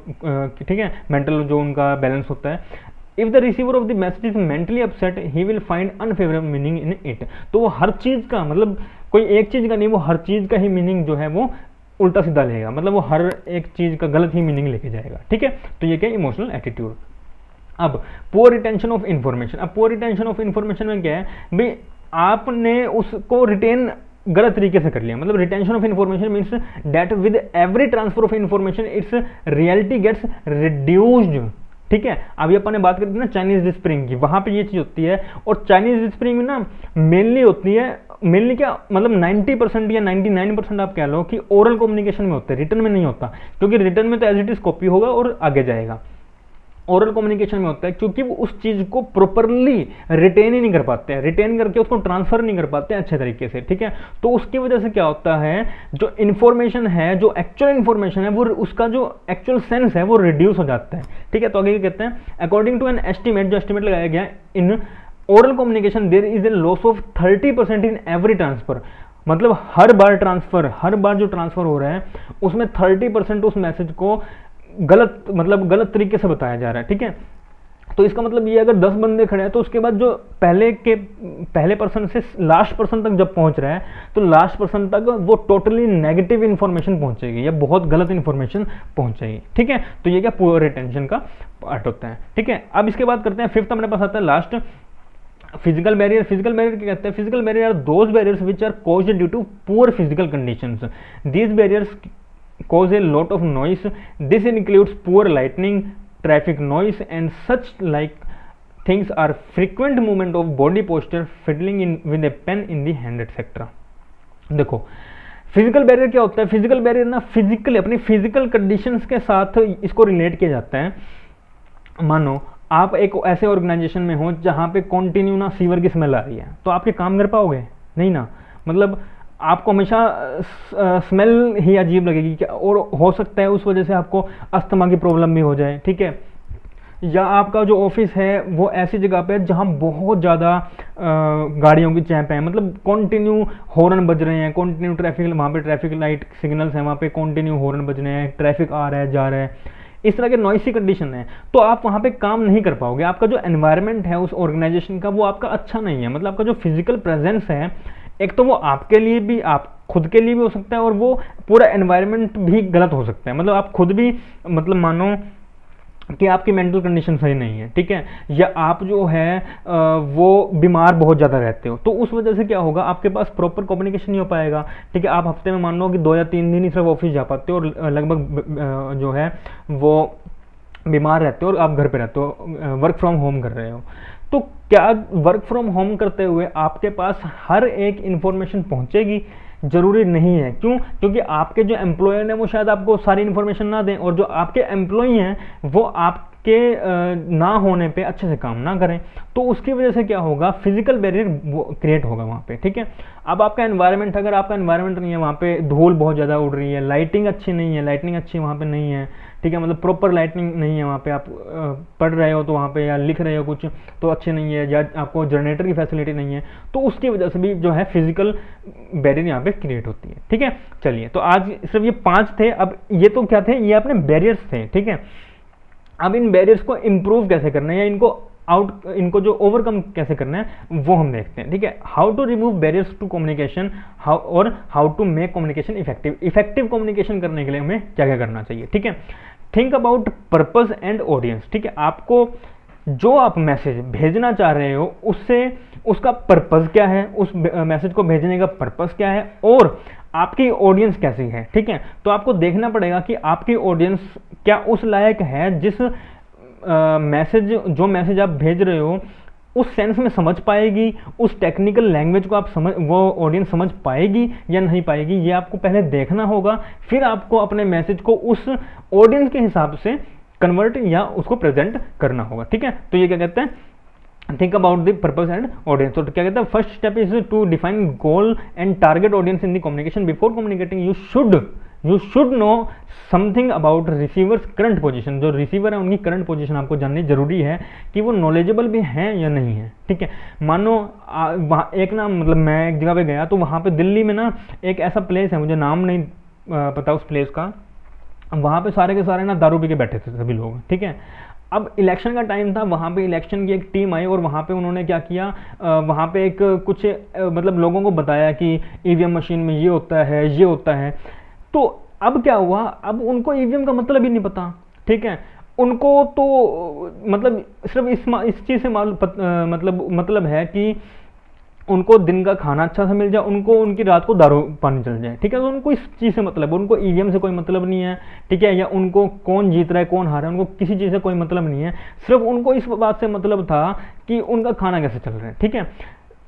ठीक है, मेंटल जो उनका बैलेंस होता है। If the receiver of the message is mentally upset he will find unfavourable meaning in it, तो वो हर चीज़ का, मतलब कोई एक चीज़ का नहीं, वो हर चीज़ का ही मीनिंग जो है वो उल्टा सीधा लेगा, मतलब वो हर एक चीज़ का गलत ही मीनिंग लेके जाएगा, ठीक है। तो ये क्या इमोशनल एटीट्यूड। अब पुअर रिटेंशन ऑफ इंफॉर्मेशन, अब पुअर रिटेंशन ऑफ इंफॉर्मेशन में क्या है भाई, आपने उसको रिटेन गलत तरीके से कर लिया। मतलब retention of information means that with every transfer of information its reality gets reduced, ठीक है। अभी अपन ने बात करी थी ना चाइनीज विस्परिंग की, वहां पे ये चीज होती है। और चाइनीज विस्परिंग में ना मेनली होती है, मेनली क्या मतलब 90% या 99% आप कह लो कि ओरल कम्युनिकेशन में होता है, रिटर्न में नहीं होता, क्योंकि रिटर्न में तो एज इट इज कॉपी होगा और आगे जाएगा। ओरल कम्युनिकेशन में होता है क्योंकि वो उस चीज को प्रॉपरली रिटेन ही नहीं कर पाते हैं, रिटेन करके उसको ट्रांसफर नहीं कर पाते हैं अच्छे तरीके से, ठीक है। तो उसकी वजह से क्या होता है, जो इन्फॉर्मेशन है, जो एक्चुअल इन्फॉर्मेशन है, वो उसका जो एक्चुअल सेंस है वो रिड्यूस हो जाता है, ठीक है। तो आगे क्या कहते हैं, अकॉर्डिंग टू एन एस्टिमेट, जो एस्टिमेट लगाया गया in oral communication there is a loss of 30% in every transfer, मतलब हर बार जो ट्रांसफर हो रहा है उसमें 30% उस मैसेज को गलत तरीके से बताया जा रहा है, ठीक है। तो इसका मतलब ये, अगर 10 बंदे खड़े हैं तो उसके बाद जो पहले पर्सन से लास्ट पर्सन तक जब पहुंच रहा है, तो लास्ट पर्सन तक वो टोटली नेगेटिव इंफॉर्मेशन पहुंचेगी या बहुत गलत इंफॉर्मेशन पहुंचेगी, ठीक है। तो ये क्या पुअर रिटेंशन का पार्ट होता है, ठीक है। अब इसके बाद करते हैं फिफ्थ, हमारे पास आता है last, physical barrier. Physical barrier क्या कहते हैं, physical barrier are those barriers which are caused due to poor physical conditions, these barriers cause a lot of noise. This includes poor lighting, traffic noise and such like things are frequent movement of body posture, fiddling in with a pen in the hand etc. देखो physical barrier क्या होता है, physical barrier ना physical, अपनी physical conditions के साथ इसको relate किया जाता है। मानो आप एक ऐसे ऑर्गेनाइजेशन में हो जहाँ पे कंटिन्यू ना सीवर की स्मेल आ रही है, तो आपके काम कर पाओगे नहीं ना, मतलब आपको हमेशा स्मेल ही अजीब लगेगी क्या, और हो सकता है उस वजह से आपको अस्थमा की प्रॉब्लम भी हो जाए, ठीक है। या आपका जो ऑफिस है वो ऐसी जगह पे है जहाँ बहुत ज़्यादा गाड़ियों की चैंप है, मतलब कंटिन्यू हॉर्न बज रहे हैं, कंटिन्यू ट्रैफिक, वहाँ पे ट्रैफिक लाइट सिग्नल्स हैं, वहाँ पे कंटिन्यू हॉर्न बज रहे हैं, ट्रैफिक आ रहा है जा रहा है, इस तरह के नॉइसी कंडीशन है, तो आप वहाँ पे काम नहीं कर पाओगे। आपका जो एनवायरनमेंट है उस ऑर्गेनाइजेशन का वो आपका अच्छा नहीं है, मतलब आपका जो फिजिकल प्रेजेंस है, एक तो वो आपके लिए भी, आप खुद के लिए भी हो सकता है, और वो पूरा एनवायरनमेंट भी गलत हो सकता है, मतलब आप खुद भी, मतलब मानो कि आपकी मेंटल कंडीशन सही नहीं है, ठीक है, या आप जो है वो बीमार बहुत ज़्यादा रहते हो, तो उस वजह से क्या होगा, आपके पास प्रॉपर कम्युनिकेशन नहीं हो पाएगा, ठीक है। आप हफ्ते में मान लो कि 2 या 3 दिन ही सिर्फ ऑफिस जा पाते हो और लगभग जो है वो बीमार रहते हो और आप घर पे रहते हो, वर्क फ्रॉम होम कर रहे हो। तो क्या वर्क फ्रॉम होम करते हुए आपके पास हर एक इंफॉर्मेशन पहुंचेगी? जरूरी नहीं है। क्यों? क्योंकि आपके जो एम्प्लॉयर हैं वो शायद आपको सारी इन्फॉर्मेशन ना दें, और जो आपके एम्प्लॉई हैं वो आपके ना होने पे अच्छे से काम ना करें, तो उसकी वजह से क्या होगा, फिजिकल बैरियर क्रिएट होगा वहाँ पे, ठीक है। अब आपका एनवायरनमेंट, अगर आपका एनवायरनमेंट नहीं है, वहाँ पे धूल बहुत ज़्यादा उड़ रही है, लाइटिंग अच्छी नहीं है, लाइटिंग अच्छी वहाँ पे नहीं है, ठीक है, मतलब प्रॉपर लाइटिंग नहीं है वहाँ पे, आप पढ़ रहे हो तो वहाँ पे, या लिख रहे हो कुछ तो अच्छे नहीं है, या आपको जनरेटर की फैसिलिटी नहीं है, तो उसकी वजह से भी जो है फिजिकल बैरियर यहाँ पे क्रिएट होती है, ठीक है। चलिए, तो आज सिर्फ ये 5 थे। अब ये तो क्या थे, ये अपने बैरियर्स थे, ठीक है। अब इन बैरियर्स को इम्प्रूव कैसे करना है, या इनको जो ओवरकम कैसे करना है वो हम देखते हैं, ठीक है। How to remove barriers to communication, how to make communication effective communication करने के लिए हमें क्या क्या करना चाहिए, ठीक है। Think about purpose and audience, ठीक है। आपको जो आप मैसेज भेजना चाह रहे हो उससे उसका पर्पस क्या है, उस मैसेज को भेजने का पर्पस क्या है, और आपकी ऑडियंस कैसी है, ठीक है। तो आपको देखना पड़ेगा कि आपकी ऑडियंस क्या उस लायक है, जिस जो मैसेज आप भेज रहे हो उस सेंस में समझ पाएगी, उस टेक्निकल लैंग्वेज को वो ऑडियंस समझ पाएगी या नहीं पाएगी, ये आपको पहले देखना होगा। फिर आपको अपने मैसेज को उस ऑडियंस के हिसाब से कन्वर्ट या उसको प्रेजेंट करना होगा, ठीक है। तो ये क्या कहते हैं, think about the purpose and audience. तो क्या कहते हैं, first step is to define goal and target audience in the communication. Before communicating you should know something about receivers current position. जो रिसीवर है उनकी करंट पोजीशन आपको जाननी जरूरी है कि वो नॉलेजेबल भी हैं या नहीं है, ठीक है। मानो वहाँ एक ना, मतलब मैं एक जगह पे गया तो वहाँ पे दिल्ली में ना एक ऐसा प्लेस है, मुझे नाम नहीं पता उस प्लेस का, वहाँ पे सारे के सारे ना दारू पी के बैठे थे सभी लोग, ठीक है। अब इलेक्शन का टाइम था, वहाँ पे इलेक्शन की एक टीम आई और वहाँ पे उन्होंने क्या किया, वहाँ पे एक कुछ मतलब लोगों को बताया कि ईवीएम मशीन में ये होता है, ये होता है। तो अब क्या हुआ, अब उनको ईवीएम का मतलब ही नहीं पता, ठीक है। उनको तो मतलब सिर्फ इस चीज़ से मतलब है कि उनको दिन का खाना अच्छा से मिल जाए, उनको उनकी रात को दारू पानी चल जाए, ठीक है। तो उनको इस चीज़ से मतलब है, उनको ईवीएम से कोई मतलब नहीं है, ठीक है, या उनको कौन जीत रहा है कौन हारा है, उनको किसी चीज़ से कोई मतलब नहीं है। सिर्फ उनको इस बात से मतलब था कि उनका खाना कैसे चल रहा है, ठीक है।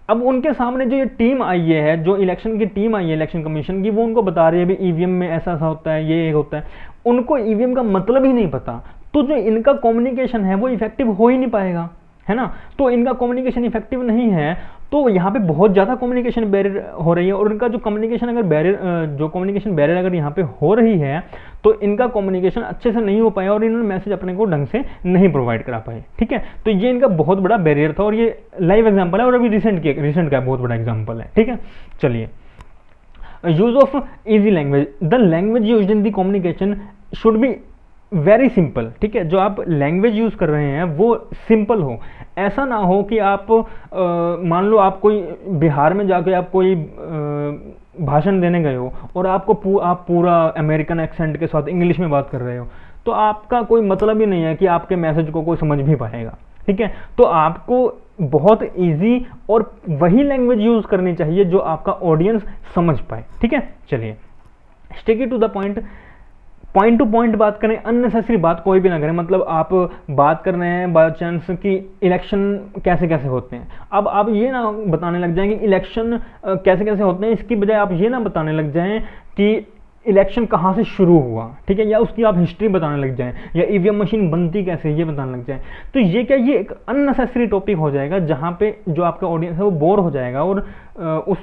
अब उनके सामने जो ये टीम आई है, जो इलेक्शन की टीम आई है इलेक्शन कमीशन की, वो उनको बता रही है भी ईवीएम में ऐसा ऐसा होता है, ये होता है। उनको ईवीएम का मतलब ही नहीं पता, तो जो इनका कम्युनिकेशन है वो इफेक्टिव हो ही नहीं पाएगा, है ना। तो इनका कम्युनिकेशन इफेक्टिव नहीं है, तो यहाँ पे बहुत ज़्यादा कम्युनिकेशन बैरियर हो रही है। और इनका जो कम्युनिकेशन बैरियर अगर यहाँ पे हो रही है तो इनका कम्युनिकेशन अच्छे से नहीं हो पाया और इन्होंने मैसेज अपने को ढंग से नहीं प्रोवाइड करा पाए, ठीक है। तो ये इनका बहुत बड़ा बैरियर था और ये लाइव एग्जाम्पल है और अभी रिसेंट का बहुत बड़ा एग्जाम्पल है, ठीक है। चलिए, use of easy language. The language used in the communication should be very simple, ठीक है। जो आप लैंग्वेज यूज़ कर रहे हैं वो सिंपल हो। ऐसा ना हो कि आप मान लो आप कोई बिहार में जाके आप कोई भाषण देने गए हो और आप पूरा अमेरिकन एक्सेंट के साथ इंग्लिश में बात कर रहे हो, तो आपका कोई मतलब ही नहीं है कि आपके मैसेज को कोई समझ भी पाएगा, ठीक है। तो आपको बहुत इजी और वही लैंग्वेज यूज़ करनी चाहिए जो आपका ऑडियंस समझ पाए, ठीक है। चलिए, stick to the point to point बात करें, अननेसेसरी बात कोई भी ना करें। मतलब आप बात कर रहे हैं बाय चांस कि इलेक्शन कैसे कैसे होते हैं, अब आप ये ना बताने लग जाएं कि इलेक्शन कैसे कैसे होते हैं, इसकी बजाय आप ये ना बताने लग जाएं कि इलेक्शन कहाँ से शुरू हुआ, ठीक है, या उसकी आप हिस्ट्री बताने लग जाएं, या ईवीएम मशीन बनती कैसे ये बताने लग जाएं। तो ये एक अननेसेसरी टॉपिक हो जाएगा जहाँ पे जो आपका ऑडियंस है वो बोर हो जाएगा और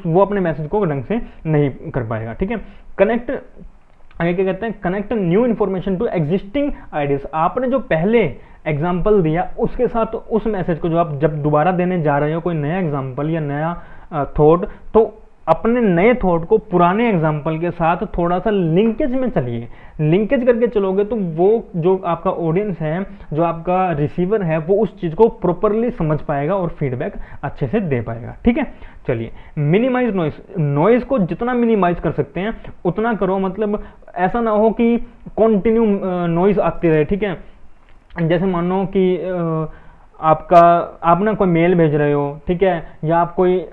वो अपने मैसेज को ढंग से नहीं कर पाएगा, ठीक है। आगे क्या कहते हैं, connect new information to existing ideas. आपने जो पहले एग्जाम्पल दिया उसके साथ उस मैसेज को जो आप जब दोबारा देने जा रहे हो, कोई नया एग्जाम्पल या नया थॉट, तो अपने नए थॉट को पुराने एग्जाम्पल के साथ थोड़ा सा लिंकेज में चलिए। लिंकेज करके चलोगे तो वो जो आपका ऑडियंस है, जो आपका रिसीवर है, वो उस चीज़ को प्रॉपरली समझ पाएगा और फीडबैक अच्छे से दे पाएगा, ठीक है। चलिए, मिनिमाइज नॉइज को जितना मिनिमाइज कर सकते हैं उतना करो। मतलब ऐसा ना हो कि कॉन्टिन्यू नॉइज आती रहे, ठीक है। जैसे मान लो कि आप ना कोई मेल भेज रहे हो, ठीक है, या आप कोई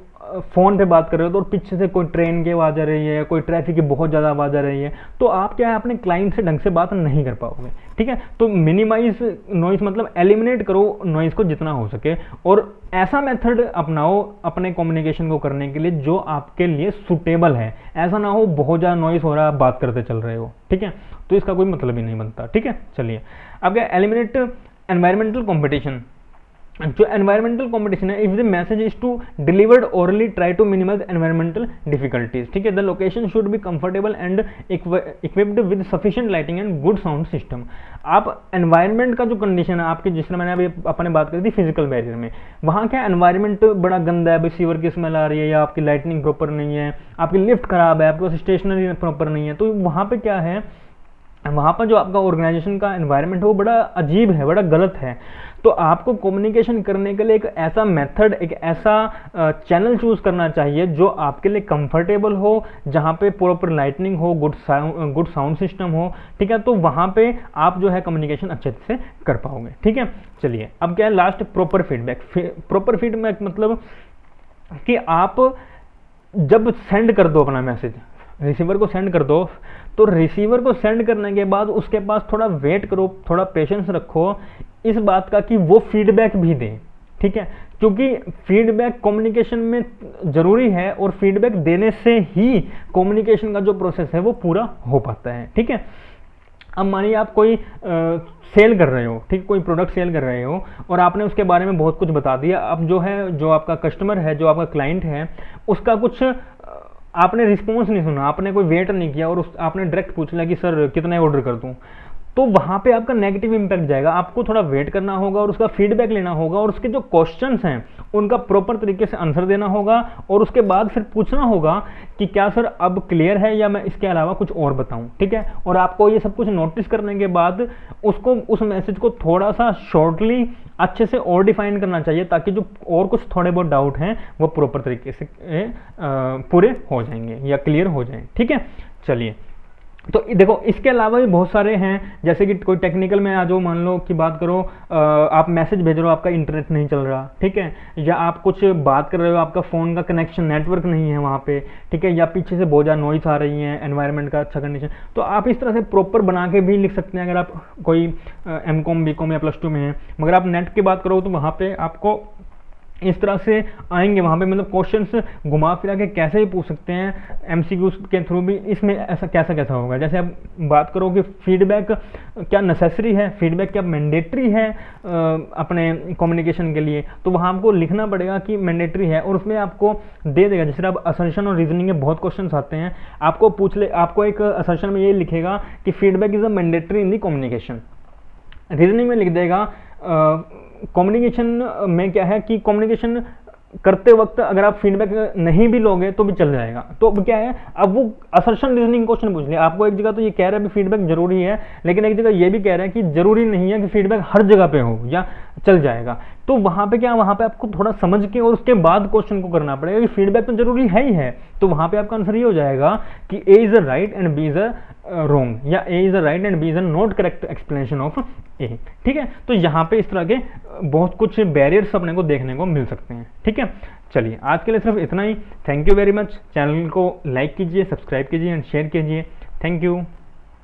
फ़ोन पे बात कर रहे हो तो पीछे से कोई ट्रेन की आवाज़ आ रही है, कोई ट्रैफिक की बहुत ज़्यादा आवाज़ आ रही है, तो आप क्या है अपने क्लाइंट से ढंग से बात नहीं कर पाओगे, ठीक है। तो मिनिमाइज नॉइज मतलब एलिमिनेट करो नॉइज को जितना हो सके, और ऐसा मेथड अपनाओ अपने कम्युनिकेशन को करने के लिए जो आपके लिए सूटेबल है। ऐसा ना हो बहुत ज़्यादा नॉइज हो रहा है, आप बात करते चल रहे हो, ठीक है, तो इसका कोई मतलब ही नहीं बनता, ठीक है। चलिए, अब क्या, एलिमिनेट एनवायरमेंटल कॉम्पिटिशन। जो एनवायरमेंटल कॉम्पिटिशन है, if the message is to delivered orally, try to minimise environmental difficulties, ठीक है। The location should be comfortable and equipped with sufficient lighting and good sound system. आप environment का जो condition है आपकी, जिस तरह मैंने अभी अपने बात करी थी फिजिकल बैरियर में, वहाँ क्या एनवायरमेंट बड़ा गंदा है, सीवर की स्मेल आ रही है, या आपकी लाइटनिंग प्रॉपर नहीं है, आपकी लिफ्ट खराब है, आपके पास स्टेशनरी प्रॉपर नहीं है, तो वहाँ पे क्या है, वहाँ पर जो आपका ऑर्गेनाइजेशन का एनवायरनमेंट है वो बड़ा अजीब है, बड़ा गलत है। तो आपको कम्युनिकेशन करने के लिए एक ऐसा मेथड, एक ऐसा चैनल चूज करना चाहिए जो आपके लिए कंफर्टेबल हो, जहाँ पे प्रॉपर लाइटनिंग हो, गुड साउंड सिस्टम हो, ठीक है। तो वहाँ पे आप जो है कम्युनिकेशन अच्छे से कर पाओगे, ठीक है। चलिए, अब क्या है last, proper feedback. Proper feedback मतलब कि आप जब सेंड कर दो अपना मैसेज, रिसीवर को सेंड कर दो, तो रिसीवर को सेंड करने के बाद उसके पास थोड़ा वेट करो, थोड़ा पेशेंस रखो इस बात का कि वो फीडबैक भी दें, ठीक है, क्योंकि फीडबैक कम्युनिकेशन में ज़रूरी है और फीडबैक देने से ही कम्युनिकेशन का जो प्रोसेस है वो पूरा हो पाता है। ठीक है, अब मानिए आप कोई सेल कर रहे हो, ठीक, कोई प्रोडक्ट सेल कर रहे हो और आपने उसके बारे में बहुत कुछ बता दिया। अब जो है, जो आपका कस्टमर है, जो आपका क्लाइंट है, उसका कुछ आपने रिस्पॉन्स नहीं सुना, आपने कोई वेट नहीं किया और आपने डायरेक्ट पूछ लिया कि सर कितना ऑर्डर कर दूं, तो वहाँ पे आपका नेगेटिव इम्पैक्ट जाएगा। आपको थोड़ा वेट करना होगा और उसका फीडबैक लेना होगा और उसके जो क्वेश्चंस हैं उनका प्रॉपर तरीके से आंसर देना होगा और उसके बाद फिर पूछना होगा कि क्या सर अब क्लियर है या मैं इसके अलावा कुछ और बताऊं। ठीक है, और आपको ये सब कुछ नोटिस करने के बाद उसको, उस मैसेज को थोड़ा सा शॉर्टली अच्छे से और डिफाइन करना चाहिए, ताकि जो और कुछ थोड़े बहुत डाउट हैं वो प्रॉपर तरीके से पूरे हो जाएंगे या क्लियर हो जाएं। ठीक है, चलिए, तो देखो इसके अलावा भी बहुत सारे हैं, जैसे कि कोई टेक्निकल में आ जाओ, मान लो कि बात करो, आप मैसेज भेज रहे हो, आपका इंटरनेट नहीं चल रहा, ठीक है, या आप कुछ बात कर रहे हो, आपका फ़ोन का कनेक्शन नेटवर्क नहीं है वहाँ पे, ठीक है, या पीछे से बहुत ज़्यादा नॉइस आ रही है, एनवायरनमेंट का अच्छा कंडीशन, तो आप इस तरह से प्रॉपर बना के भी लिख सकते हैं अगर आप कोई M.Com B.Com या +2 में हैं। मगर आप नेट की बात करो तो वहाँ पर आपको इस तरह से आएंगे, वहाँ पे मतलब क्वेश्चंस घुमा फिरा के कैसे ही पूछ सकते हैं, MCQs के थ्रू भी। इसमें ऐसा कैसा होगा, जैसे आप बात करो कि फीडबैक क्या नेसेसरी है, फीडबैक क्या मैंडेटरी है अपने कम्युनिकेशन के लिए, तो वहाँ आपको लिखना पड़ेगा कि मैंडेटरी है और उसमें आपको दे देगा। जैसे आप असर्शन और रीजनिंग में बहुत क्वेश्चन आते हैं, आपको आपको एक असर्शन में ये लिखेगा कि feedback is a mandatory in the communication, reasoning में लिख देगा कम्युनिकेशन में क्या है कि कम्युनिकेशन करते वक्त अगर आप फीडबैक नहीं भी लोगे तो भी चल जाएगा। तो अब क्या है, अब वो असर्शन रीजनिंग क्वेश्चन पूछ लिया आपको, एक जगह तो ये कह रहा है कि फीडबैक जरूरी है, लेकिन एक जगह ये भी कह रहा है कि जरूरी नहीं है कि फीडबैक हर जगह पे हो या चल जाएगा। तो वहाँ पे क्या, वहाँ पे आपको थोड़ा समझ के और उसके बाद क्वेश्चन को करना पड़ेगा कि फीडबैक तो जरूरी है ही है। तो वहाँ पे आपका आंसर ये हो जाएगा कि A is a right and B is a wrong, या A is a right and B is a not correct explanation of A। ठीक है, तो यहाँ पे इस तरह के बहुत कुछ बैरियर्स अपने को देखने को मिल सकते हैं। ठीक है, चलिए आज के लिए सिर्फ इतना ही। Thank you very much. Channel को लाइक कीजिए, सब्सक्राइब कीजिए एंड शेयर कीजिए। Thank you.